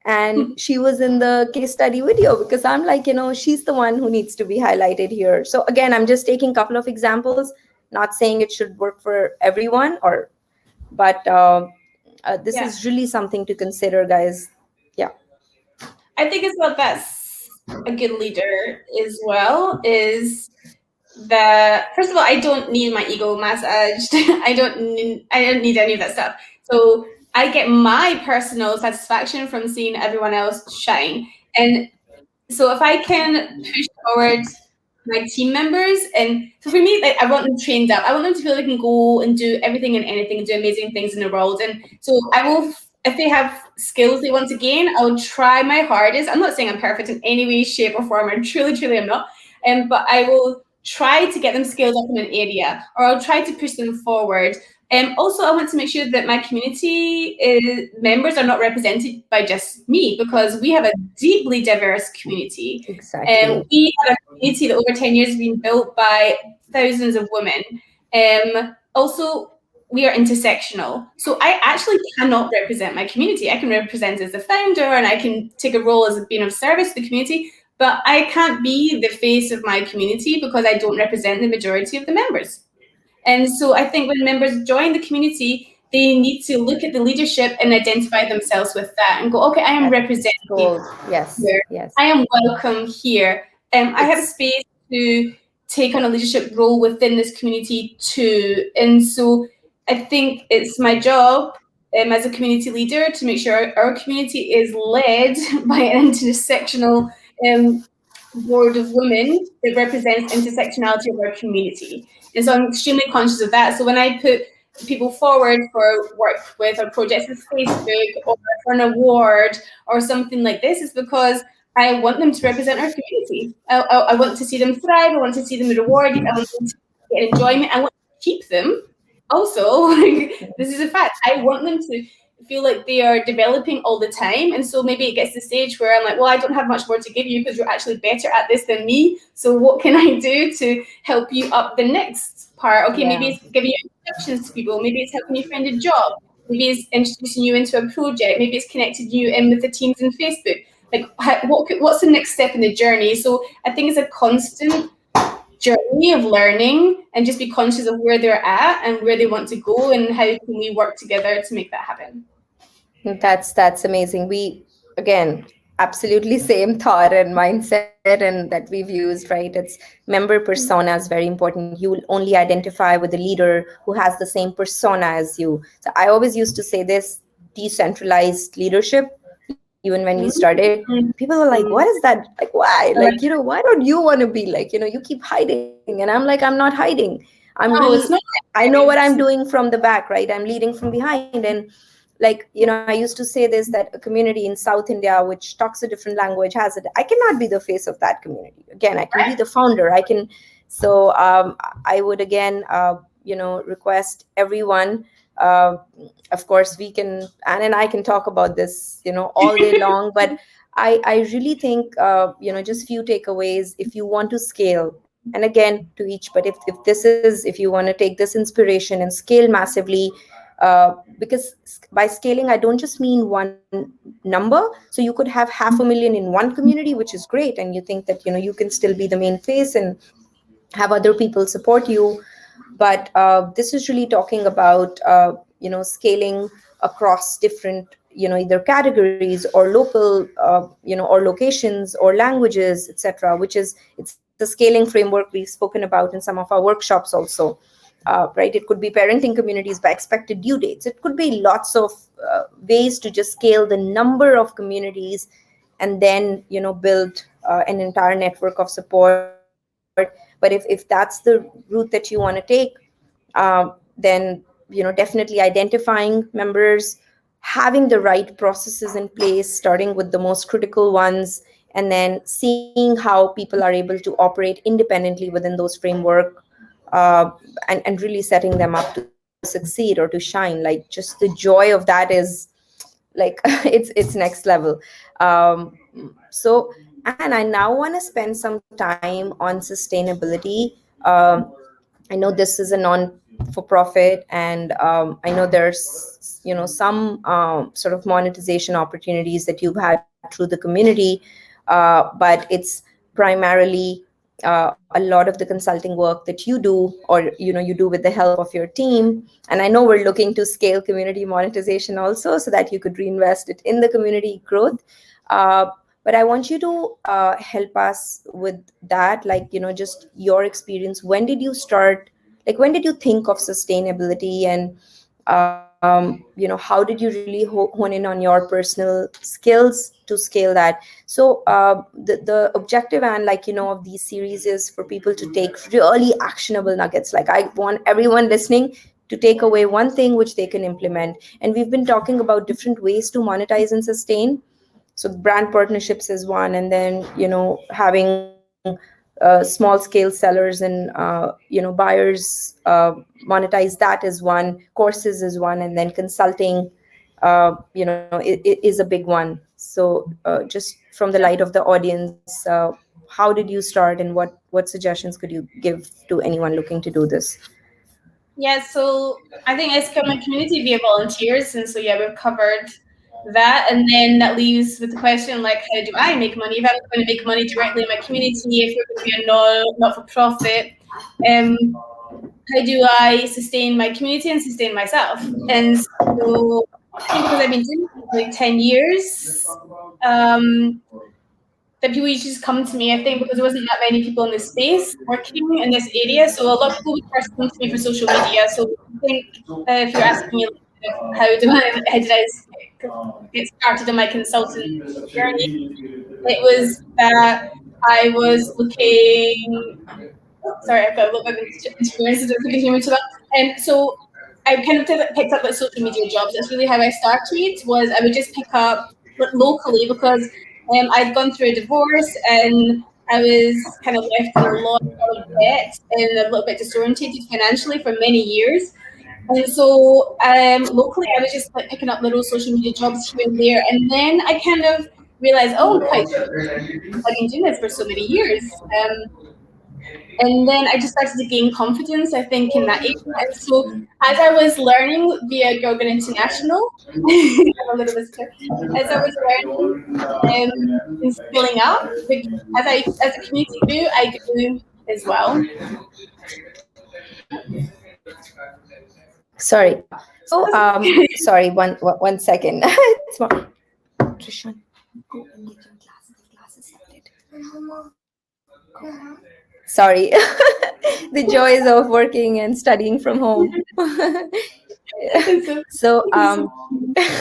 Speaker 4: and she was in the case study video, because I'm like, she's the one who needs to be highlighted here. So again, I'm just taking a couple of examples, not saying it should work for everyone, or but this
Speaker 3: yeah.
Speaker 4: is really something to consider, guys. Yeah.
Speaker 3: I think it's what that's a good leader as well is that first of all, I don't need my ego massaged. I don't need any of that stuff. So I get my personal satisfaction from seeing everyone else shine. And so if I can push forward my team members, and so for me, like, I want them trained up. I want them to feel they can go and do everything and anything and do amazing things in the world. And so I will, if they have skills they want to gain, I'll try my hardest. I'm not saying I'm perfect in any way, shape, or form. I truly am not. But I will try to get them skilled up in an area, or I'll try to push them forward. Also, I want to make sure that my community members are not represented by just me, because we have a deeply diverse community.
Speaker 4: Exactly.
Speaker 3: We have a community that over 10 years has been built by thousands of women. Also, we are intersectional. So I actually cannot represent my community. I can represent as a founder, and I can take a role as being of service to the community, but I can't be the face of my community because I don't represent the majority of the members. And so I think when members join the community, they need to look at the leadership and identify themselves with that and go, okay, I am represented
Speaker 4: Gold. Yes.
Speaker 3: here.
Speaker 4: Yes.
Speaker 3: I am welcome here. I have space to take on a leadership role within this community too. And so I think it's my job as a community leader to make sure our community is led by an intersectional board of women that represents intersectionality of our community. And so I'm extremely conscious of that. So when I put people forward for work with or projects with Facebook or for an award or something like this, is because I want them to represent our community. I want to see them thrive. I want to see them rewarded. I want them to get enjoyment. I want to keep them. Also, like, this is a fact. I want them to feel like they are developing all the time. And so maybe it gets to the stage where I'm like, well, I don't have much more to give you because you're actually better at this than me. So what can I do to help you up the next part? Okay, maybe it's giving you introductions to people. Maybe it's helping you find a job. Maybe it's introducing you into a project. Maybe it's connecting you in with the teams in Facebook. Like, what's the next step in the journey? So I think it's a constant journey of learning, and just be conscious of where they're at and where they want to go, and how can we work together to make that happen.
Speaker 4: That's amazing. We, again, absolutely same thought and mindset and that we've used, right? It's member persona is very important. You will only identify with the leader who has the same persona as you. So I always used to say this: decentralized leadership. Even when we started, people were like, what is that? Like, why? Like, why don't you want to be like, you keep hiding. And I'm like, I'm not hiding. I'm really,
Speaker 3: No, it's not.
Speaker 4: I know what I'm doing from the back, right? I'm leading from behind. And like, I used to say this, that a community in South India which talks a different language has it. I cannot be the face of that community. Again, I can be the founder. I can. So I would again, request everyone. Of course, we can, Anne and I can talk about this, all day long. But I really think, just few takeaways. If you want to scale, and again, to each, but if you want to take this inspiration and scale massively, because by scaling, I don't just mean one number. So you could have 500,000 in one community, which is great, and you think that you can still be the main face and have other people support you. But this is really talking about scaling across different either categories or local or locations or languages, etc., which is, it's a scaling framework we've spoken about in some of our workshops also. Right, it could be parenting communities by expected due dates. It could be lots of ways to just scale the number of communities, and then build an entire network of support. But if that's the route that you want to take, then definitely identifying members, having the right processes in place, starting with the most critical ones, and then seeing how people are able to operate independently within those framework, and really setting them up to succeed or to shine. Like, just the joy of that is like it's next level. um, so, and I now want to spend some time on sustainability. I know this is a non for profit, and I know there's some sort of monetization opportunities that you've had through the community, but it's primarily a lot of the consulting work that you do, or you do with the help of your team. And I know we're looking to scale community monetization also, so that you could reinvest it in the community growth. but I want you to help us with that, like, just your experience. When did you start, like, when did you think of sustainability, and how did you really hone in on your personal skills to scale that? So the objective, and like, of these series is for people to take really actionable nuggets. Like, I want everyone listening to take away one thing which they can implement. And we've been talking about different ways to monetize and sustain. So brand partnerships is one, and then having small scale sellers and buyers, monetize that is one, courses is one, and then consulting is a big one. So just from the light of the audience, how did you start, and what suggestions could you give to anyone looking to do this?
Speaker 3: Yeah, so I think I scale my community via volunteers, and so yeah, we've covered that, and then that leaves with the question like, how do I make money? If I'm going to make money directly in my community, if we're going to be a not for profit, how do I sustain my community and sustain myself? And so I think because I've been doing it for like 10 years, that people usually just come to me, I think, because there wasn't that many people in this space working in this area. So a lot of people would first come to me for social media. So I think if you're asking me like, how did I get started on my consultant journey, it was that I was looking. Sorry, I've got a little bit of interference. I don't think you can hear me too well. And so I kind of picked up like social media jobs. That's really how I started. Was I would just pick up locally because I'd gone through a divorce and I was kind of left in a lot of debt and a little bit disorientated financially for many years. And so locally, I was just like picking up little social media jobs here and there. And then I kind of realized, oh, I'm quite. I've been doing this for so many years. And then I just started to gain confidence, I think, in that area. And so as I was learning via Girl Group International, I'm a little visitor, as I was learning and scaling up, as the community grew, I grew as well.
Speaker 4: Sorry. So sorry, one second. It's Trishan, go and get your glasses. The glasses started. Sorry. The joys of working and studying from home. So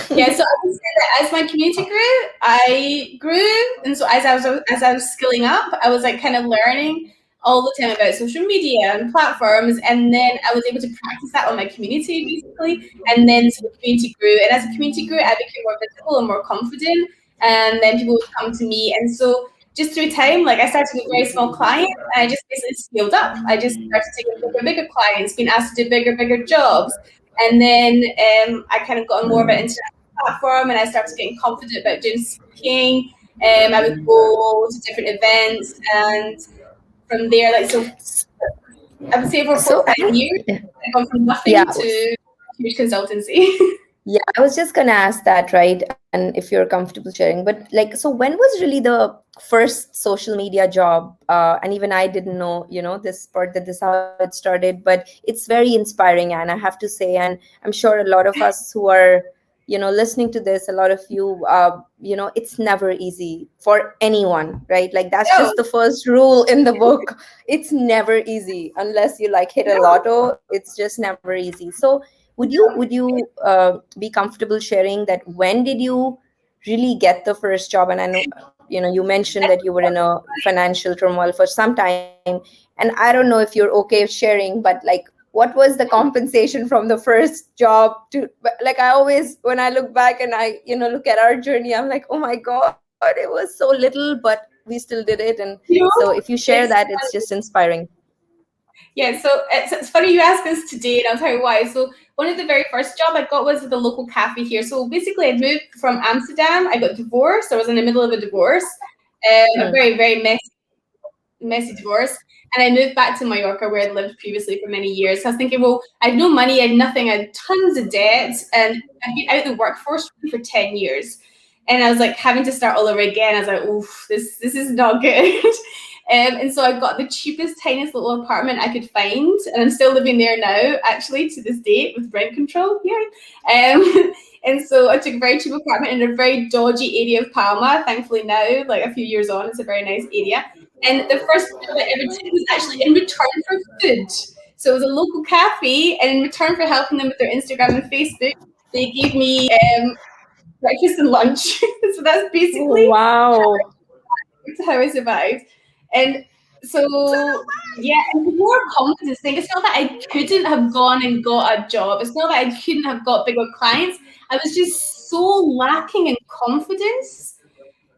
Speaker 3: yeah, so I would say that as my community grew, I grew, and so as I was skilling up, I was like kind of learning all the time about social media and platforms, and then I was able to practice that on my community basically, and then so the community grew, and as the community grew, I became more visible and more confident, and then people would come to me, and so just through time, like I started with very small clients, and I just basically scaled up. I just started taking bigger clients, being asked to do bigger jobs. And then I kind of got on more of an international platform, and I started getting confident about doing speaking. I would go to different events, and from there, like so, I would say for 4 or 5 years, I've gone from nothing to huge consultancy.
Speaker 4: Yeah, I was just gonna ask that, right? And if you're comfortable sharing, but like, so when was really the first social media job? And even I didn't know, this part, that this how it started. But it's very inspiring, and I have to say, and I'm sure a lot of us who are, listening to this, a lot of you, it's never easy for anyone, right? Like that's just the first rule in the book. It's never easy unless you like hit a lotto. It's just never easy. So would you be comfortable sharing that when did you really get the first job? And I know you mentioned that you were in a financial turmoil for some time, and I don't know if you're okay sharing, but like, what was the compensation from the first job to, like, I always, when I look back and I look at our journey, I'm like, oh my god, it was so little, but we still did it. And so if you share that, it's just inspiring.
Speaker 3: Yeah, so it's funny you ask us today, and I'll tell you why. So one of the very first job I got was at the local cafe here. So basically, I moved from Amsterdam. I got divorced. I was in the middle of a divorce, a very, very messy divorce. And I moved back to Mallorca, where I'd lived previously for many years. So I was thinking, well, I had no money, I had nothing, I had tons of debt, and I'd been out of the workforce for 10 years. And I was like having to start all over again. I was like, oof, this is not good. And so I got the cheapest, tiniest little apartment I could find, and I'm still living there now, actually, to this date with rent control. Yeah. And so I took a very cheap apartment in a very dodgy area of Palma. Thankfully now, like a few years on, it's a very nice area. And the first job I ever did was actually in return for food. So it was a local cafe, and in return for helping them with their Instagram and Facebook, they gave me breakfast and lunch. So that's basically
Speaker 4: Wow.
Speaker 3: how I survived. And so, yeah, and the more confidence thing, it's not that I couldn't have gone and got a job. It's not that I couldn't have got bigger clients. I was just so lacking in confidence.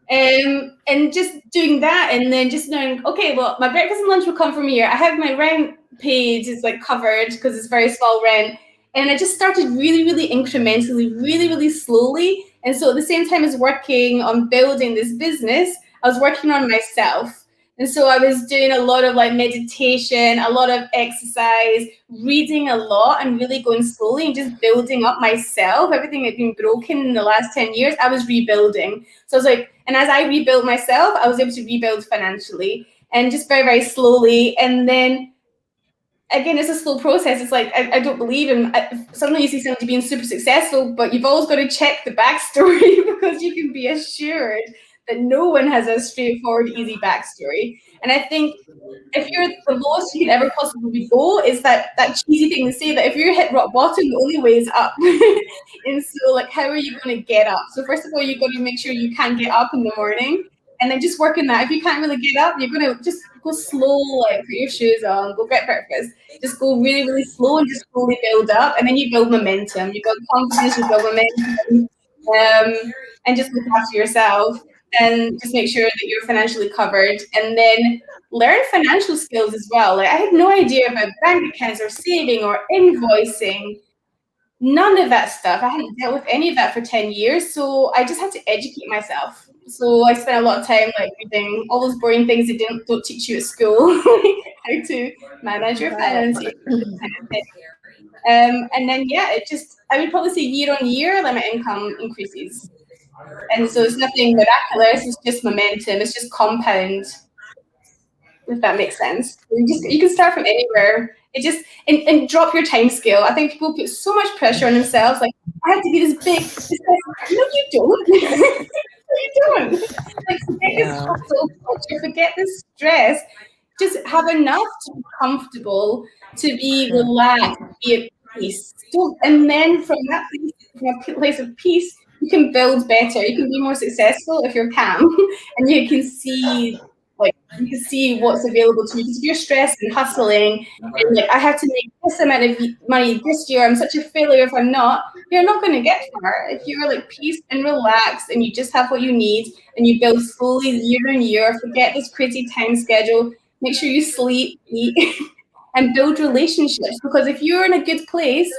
Speaker 3: And just doing that, and then just knowing, okay, well, my breakfast and lunch will come from here. I have my rent paid, is like covered because it's very small rent. And I just started really, really incrementally, really, really slowly. And so at the same time as working on building this business, I was working on myself. And so I was doing a lot of like meditation, a lot of exercise, reading a lot, and really going slowly and just building up myself. Everything had been broken in the last 10 years, I was rebuilding. So I was like, and as I rebuilt myself, I was able to rebuild financially, and just very, very slowly. And then again, it's a slow process. It's like, I don't believe in, suddenly you see somebody being super successful, but you've always got to check the backstory because you can be assured that no one has a straightforward, easy backstory. And I think if you're the lowest you can ever possibly go, is that cheesy thing to say that if you hit rock bottom, the only way is up. And so, like, how are you going to get up? So first of all, you've got to make sure you can get up in the morning, and then just work on that. If you can't really get up, you're going to just go slow, like put your shoes on, go get breakfast, just go really, really slow and just slowly build up, and then you build momentum. You build confidence, you build momentum, and just look after yourself, and just make sure that you're financially covered, and then learn financial skills as well. Like, I had no idea about bank accounts or saving or invoicing, none of that stuff. I hadn't dealt with any of that for 10 years, so I just had to educate myself. So I spent a lot of time like reading all those boring things they don't teach you at school, like how to manage your finances. And then yeah, it just, I would probably say year on year, like my income increases. And so it's nothing miraculous, it's just momentum, it's just compound, if that makes sense. You can start from anywhere. It just, and drop your time scale. I think people put so much pressure on themselves, like, I have to be this big, no, you don't. No, you don't. Like, forget this
Speaker 4: Yeah.
Speaker 3: hustle culture, forget this stress. Just have enough to be comfortable, to be relaxed, be at peace. Don't, and then from that place, from a place of peace, you can build better. You can be more successful if you're calm, and you can see, like, you can see what's available to you. Because if you're stressed and hustling, and like, I have to make this amount of money this year, I'm such a failure if I'm not, you're not going to get far. If you're like peace and relaxed, and you just have what you need, and you build slowly year on year, forget this crazy time schedule, make sure you sleep, eat, and build relationships. Because if you're in a good place,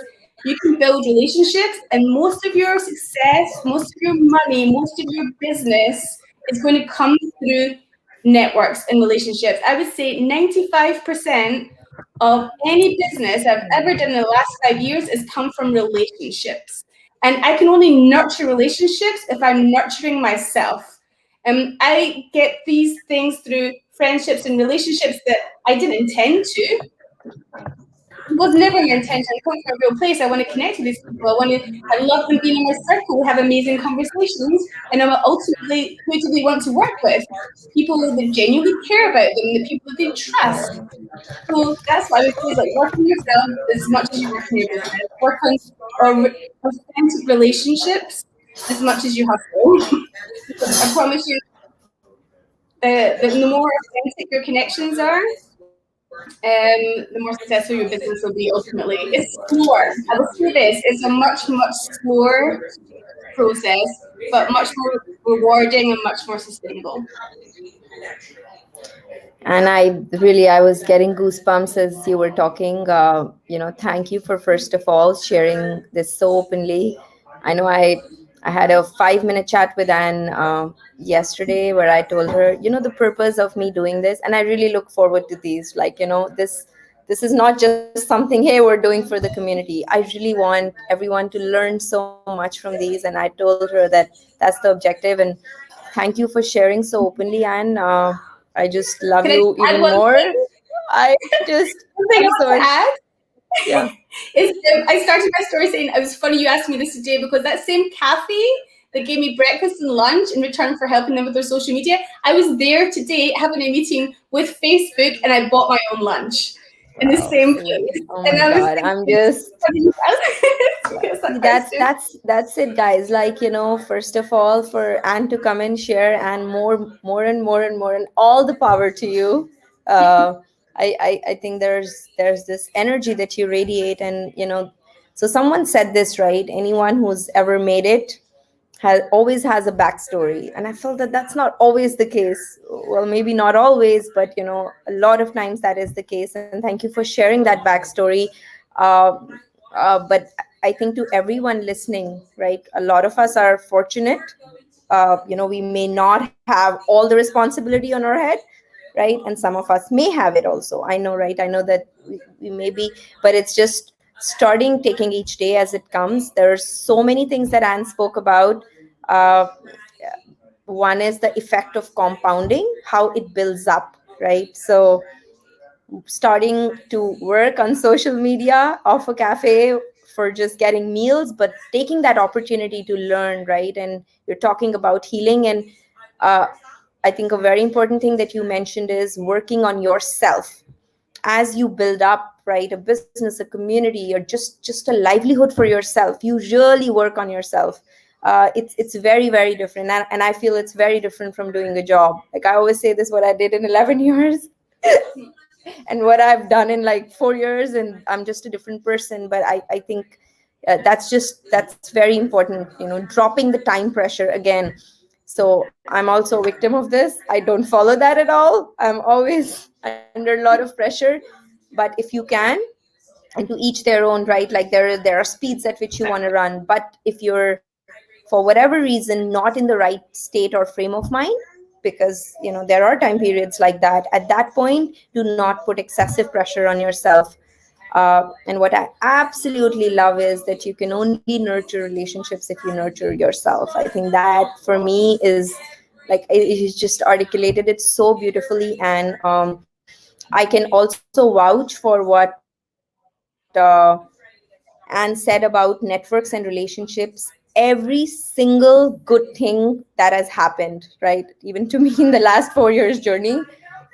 Speaker 3: you can build relationships, and most of your success, most of your money, most of your business is going to come through networks and relationships. I would say 95% of any business I've ever done in the last 5 years has come from relationships. And I can only nurture relationships if I'm nurturing myself. And I get these things through friendships and relationships that I didn't intend to. It was never my intention. I come from a real place. I want to connect with these people. I love them being in my circle. We have amazing conversations, and I ultimately who do they want to work with? People that genuinely care about them, the people that they trust. So that's why I would say, like, work on yourself as much as you work on your business. Work on authentic relationships as much as you hustle. I promise you, the more authentic your connections are, the more successful your business will be ultimately. It's slower. I will say this, it's a much, much slower process, but much more rewarding and much more sustainable.
Speaker 4: And I was getting goosebumps as you were talking. Thank you for, first of all, sharing this so openly. I know I had a 5-minute chat with Anne yesterday, where I told her, the purpose of me doing this, and I really look forward to these. Like, this is not just something, hey, we're doing for the community. I really want everyone to learn so much from these, and I told her that that's the objective. And thank you for sharing so openly, Anne. I just love
Speaker 3: Can I
Speaker 4: you
Speaker 3: add
Speaker 4: even
Speaker 3: one
Speaker 4: more.
Speaker 3: thing?
Speaker 4: I just,
Speaker 3: One thing I
Speaker 4: I'm
Speaker 3: want
Speaker 4: so,
Speaker 3: to add
Speaker 4: yeah.
Speaker 3: is I started my story saying it was funny you asked me this today because that same cafe that gave me breakfast and lunch in return for helping them with their social media, I was there today having a meeting with Facebook and I bought my own lunch in the
Speaker 4: Wow.
Speaker 3: same
Speaker 4: See,
Speaker 3: place.
Speaker 4: oh
Speaker 3: And
Speaker 4: my
Speaker 3: I was
Speaker 4: God.
Speaker 3: thinking,
Speaker 4: I'm
Speaker 3: it's
Speaker 4: just,
Speaker 3: funny you asked yes,
Speaker 4: see,
Speaker 3: that
Speaker 4: that's
Speaker 3: question.
Speaker 4: that's that's it, guys. Like, first of all, for Anne to come and share, and more and more and more, and all the power to you. Uh, I think there's this energy that you radiate, and so someone said this, right? Anyone who's ever made it always has a backstory, and I felt that that's not always the case. Well, maybe not always, but a lot of times that is the case. And thank you for sharing that backstory. uh, but I think to everyone listening, right, a lot of us are fortunate. We may not have all the responsibility on our head, right, and some of us may have it also. I know, right? I know that we may be, but it's just starting, taking each day as it comes. There's so many things that Anne spoke about. uh, One is the effect of compounding, how it builds up, right? So starting to work on social media off a cafe for just getting meals, but taking that opportunity to learn, right? And you're talking about healing. And uh, I think a very important thing that you mentioned is working on yourself as you build up, right, a business, a community, or just a livelihood for yourself. You really work on yourself. It's very, very different, and I feel it's very different from doing a job. Like I always say, this what I did in 11 years and what I've done in like 4 years, and I'm just a different person. But I think that's very important, dropping the time pressure again. So I'm also a victim of this. I don't follow that at all. I'm always under a lot of pressure. But if you can, and to each their own, right? Like there are speeds at which you want to run. But if you're, for whatever reason, not in the right state or frame of mind, because there are time periods like that, at that point, do not put excessive pressure on yourself. And what I absolutely love is that you can only nurture relationships if you nurture yourself. I think that for me is like, you just articulated it so beautifully. And I can also vouch for what Anne said about networks and relationships. Every single good thing that has happened, right, even to me in the last 4 years journey,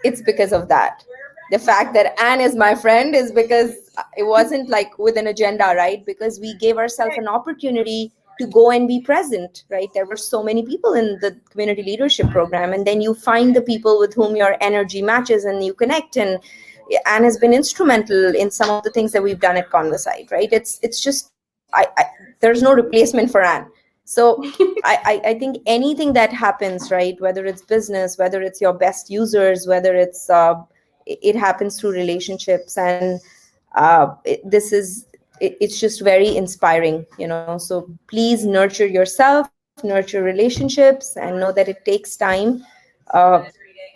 Speaker 4: it's because of that. The fact that Anne is my friend is because it wasn't like with an agenda, right? Because we gave ourselves an opportunity to go and be present, right? There were so many people in the community leadership program, and then you find the people with whom your energy matches and you connect. And Anne has been instrumental in some of the things that we've done at Convosight, right? It's just there's no replacement for Anne. So I think anything that happens, right, whether it's business, whether it's your best users, whether it happens through relationships. And it's just very inspiring, so please nurture yourself, nurture relationships, and know that it takes time. uh,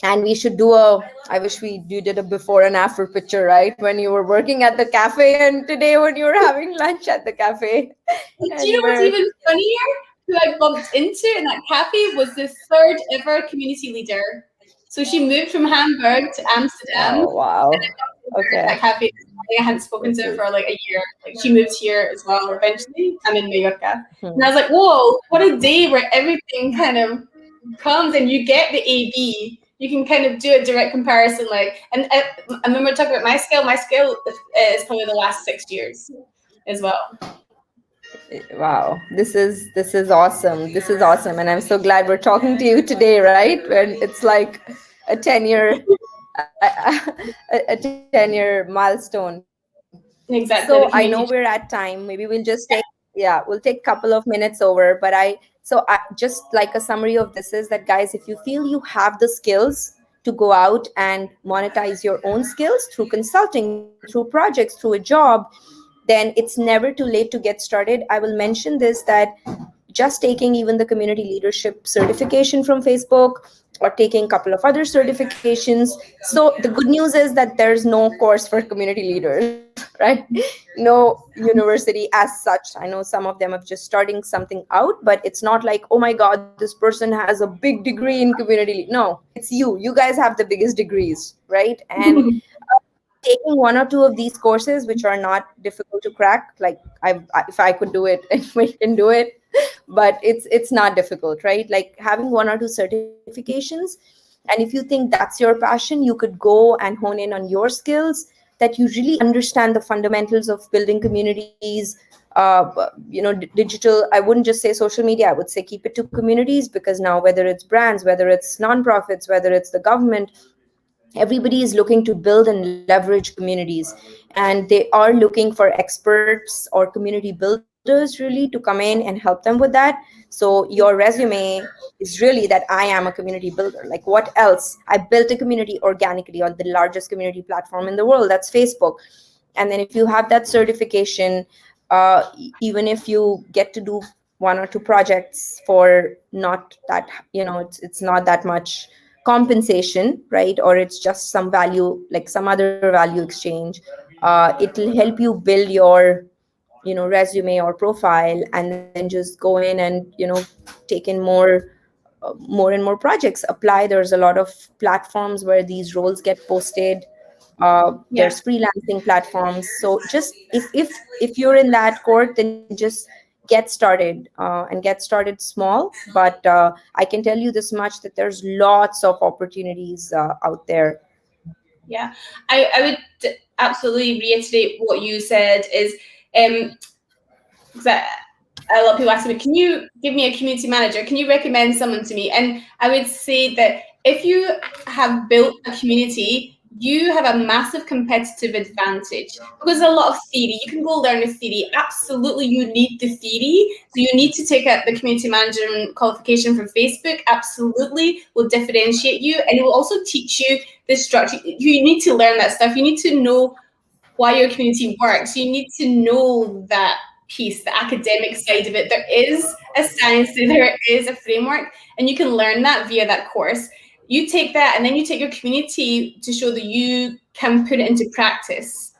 Speaker 4: and we should do a, I wish you did a before and after picture, right, when you were working at the cafe and today when you were having lunch at the cafe.
Speaker 3: Do you
Speaker 4: And
Speaker 3: know what's
Speaker 4: we're,
Speaker 3: even funnier? Who I bumped into in that cafe was the third ever community leader. So she moved from Hamburg to Amsterdam.
Speaker 4: wow.
Speaker 3: At
Speaker 4: Okay.
Speaker 3: that cafe. I hadn't spoken to
Speaker 4: This
Speaker 3: her
Speaker 4: is
Speaker 3: for like a year. Like she moved here as well eventually. I'm in Mallorca. And I
Speaker 4: hmm.
Speaker 3: was like, whoa, what a day where everything kind of comes and you get the AB. You can kind of do a direct comparison. Like, and I remember talking about my scale is probably the last 6 years as well.
Speaker 4: Wow, this is awesome. This is awesome, and I'm so glad we're talking to you today, right? When it's like a 10-year, a 10-year milestone. So I know we're
Speaker 3: Exactly, the
Speaker 4: at time.
Speaker 3: community.
Speaker 4: Maybe we'll just take, yeah, we'll take a couple of minutes over. But just like a summary of this is that, guys, if you feel you have the skills to go out and monetize your own skills through consulting, through projects, through a job, then it's never too late to get started. I will mention this, that just taking even the community leadership certification from Facebook, or taking a couple of other certifications. So the good news is that there's no course for community leaders, right? right? No university as such. I know some of them are just starting something out, but it's not like, oh my god, this person has a big degree in community. No, it's you guys have the biggest degrees, right? And taking one or two of these courses, which are not difficult to crack, like if I could do it, anybody can do it, but it's not difficult, right? Like having one or two certifications, and if you think that's your passion, you could go and hone in on your skills, that you really understand the fundamentals of building communities. Digital, I wouldn't just say social media, I would say keep it to communities, because now whether it's brands, whether it's nonprofits, whether it's the government, everybody is looking to build and leverage communities, and they are looking for experts or community builders really to come in and help them with that. So your resume is really that I am a community builder. Like, what else? I built a community organically on the largest community platform in the world, that's Facebook. And then if you have that certification, even if you get to do one or two projects for not that, it's not that much compensation, right? Or it's just some value, like some other value exchange, it'll help you build your resume or profile, and then just go in and take in more and more projects, apply. There's a lot of platforms where these roles get posted.
Speaker 3: Yeah.
Speaker 4: There's freelancing platforms. So just if you're in that court, then just get started, and get started small. But I can tell you this much, that there's lots of opportunities out there.
Speaker 3: Yeah, I would absolutely reiterate what you said is, because a lot of people ask me, can you give me a community manager? Can you recommend someone to me? And I would say that if you have built a community, you have a massive competitive advantage, because there's a lot of theory. You can go learn a theory. Absolutely, you need the theory. So you need to take up the community management qualification from Facebook. Absolutely, will differentiate you, and it will also teach you the structure. You need to learn that stuff. You need to know why your community works. You need to know that piece, the academic side of it. There is a science, there is a framework, and you can learn that via that course. You take that, and then you take your community to show that you can put it into practice.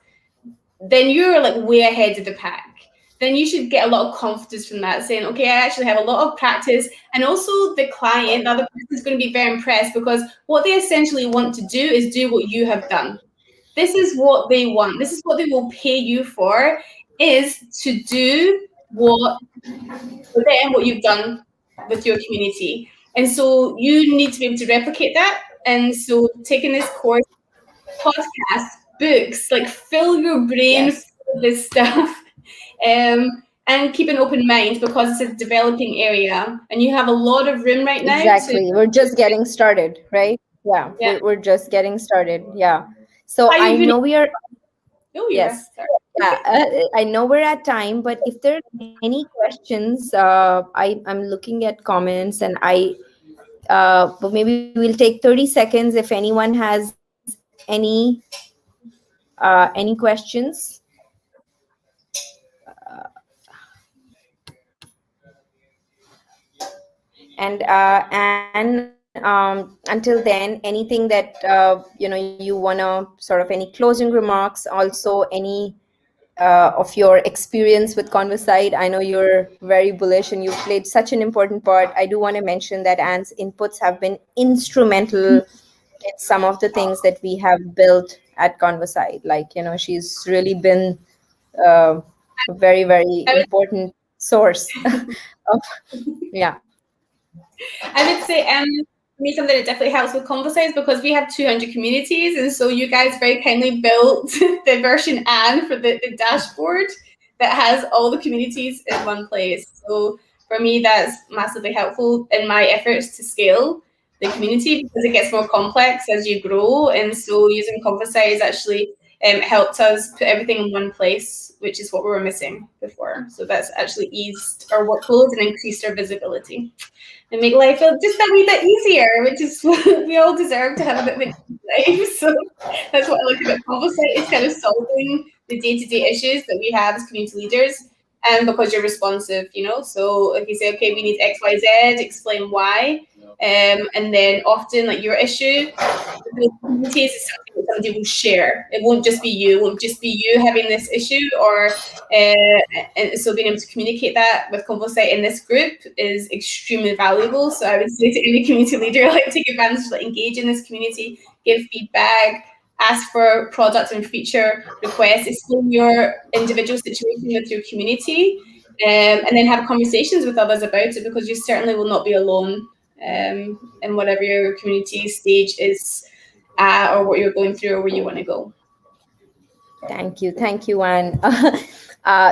Speaker 3: Then you're like way ahead of the pack. Then you should get a lot of confidence from that, saying, okay, I actually have a lot of practice. And also the client, the other person is going to be very impressed, because what they essentially want to do is do what you have done. This is what they want. This is what they will pay you for, is to do what for them, what you've done with your community. And so you need to be able to replicate that. And so taking this course, podcasts, books, like fill your brain
Speaker 4: Yes,
Speaker 3: with this stuff. And keep an open mind, because it's a developing area and you have a lot of room right now to.
Speaker 4: exactly. We're just getting started, right? Yeah,
Speaker 3: Yeah.
Speaker 4: we're just getting started. Yeah. So
Speaker 3: How
Speaker 4: I
Speaker 3: you really.
Speaker 4: know we are.
Speaker 3: Oh, you are.
Speaker 4: Yes.
Speaker 3: Sorry.
Speaker 4: Yeah, I know we're at time, but if there are any questions, I'm looking at comments, and but maybe we'll take 30 seconds if anyone has any questions. And until then, anything that you wanna sort of, any closing remarks, also any of your experience with Convosight. I know you're very bullish and you've played such an important part. I do want to mention that Anne's inputs have been instrumental in some of the things that we have built at Convosight. Like, she's really been uh, a very, very
Speaker 3: I would,
Speaker 4: important source of, yeah.
Speaker 3: I would say, for me, something that definitely helps with Convosight, because we have 200 communities, and so you guys very kindly built the version Anne for the dashboard that has all the communities in one place. So for me, that's massively helpful in my efforts to scale the community, because it gets more complex as you grow. And so using Convosight has actually helped us put everything in one place, which is what we were missing before. So that's actually eased our workload and increased our visibility, and make life just a wee bit easier, which is what we all deserve, to have a bit of a life. So that's what I like about Convosight. It's kind of solving the day-to-day issues that we have as community leaders, and because you're responsive, So if you say, okay, we need X, Y, Z, explain why, And then often like your issue, the communities is something that somebody will share. It won't just be you. It won't just be you having this issue, or and so being able to communicate that with Convosight in this group is extremely valuable. So I would say to any community leader, like take advantage, like engage in this community, give feedback, ask for product and feature requests, explain your individual situation with your community, and then have conversations with others about it, because you certainly will not be alone in whatever your community stage is at, or what you're going through, or where you want to go.
Speaker 4: Thank you, Anne.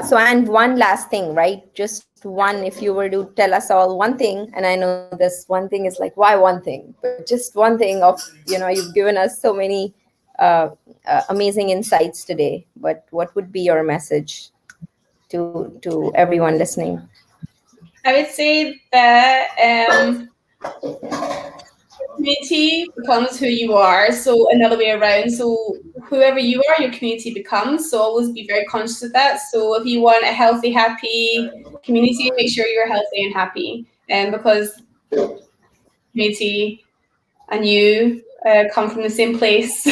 Speaker 4: So, and one last thing, right? Just one, if you were to tell us all one thing, and I know this one thing is like, why one thing? But just one thing of, you've given us so many amazing insights today. But what would be your message to everyone listening?
Speaker 3: I would say that community becomes who you are. So another way around. So whoever you are, your community becomes. So always be very conscious of that. So if you want a healthy, happy community, make sure you're healthy and happy. And because community and you come from the same place,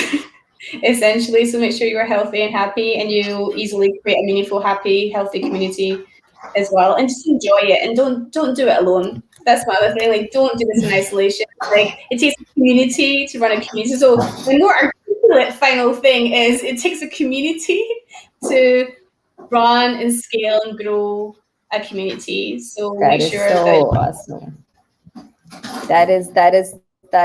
Speaker 3: essentially. So make sure you're healthy and happy, and you easily create a meaningful, happy, healthy community as well. And just enjoy it, and don't do it alone. That's my other thing. Like, don't do this in isolation. Like, it takes a community to run a community. So the more articulate final thing is, it takes a community to run and scale and grow a community. So
Speaker 4: That
Speaker 3: make
Speaker 4: is
Speaker 3: sure
Speaker 4: so
Speaker 3: that
Speaker 4: awesome. That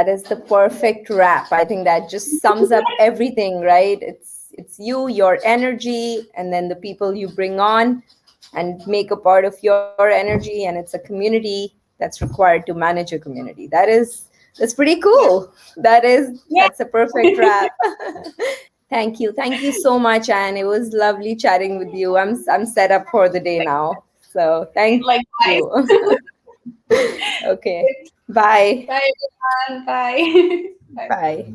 Speaker 4: is the perfect wrap. I think that just sums up everything, right? It's you, your energy, and then the people you bring on and make a part of your energy, and it's a community that's required to manage a community. That's pretty cool. That's a perfect wrap. Thank you so much, Anne. It was lovely chatting with you. I'm set up for the day now. So thank
Speaker 3: likewise.
Speaker 4: you. Okay. Bye.
Speaker 3: Bye everyone. Bye. Bye.
Speaker 4: Bye.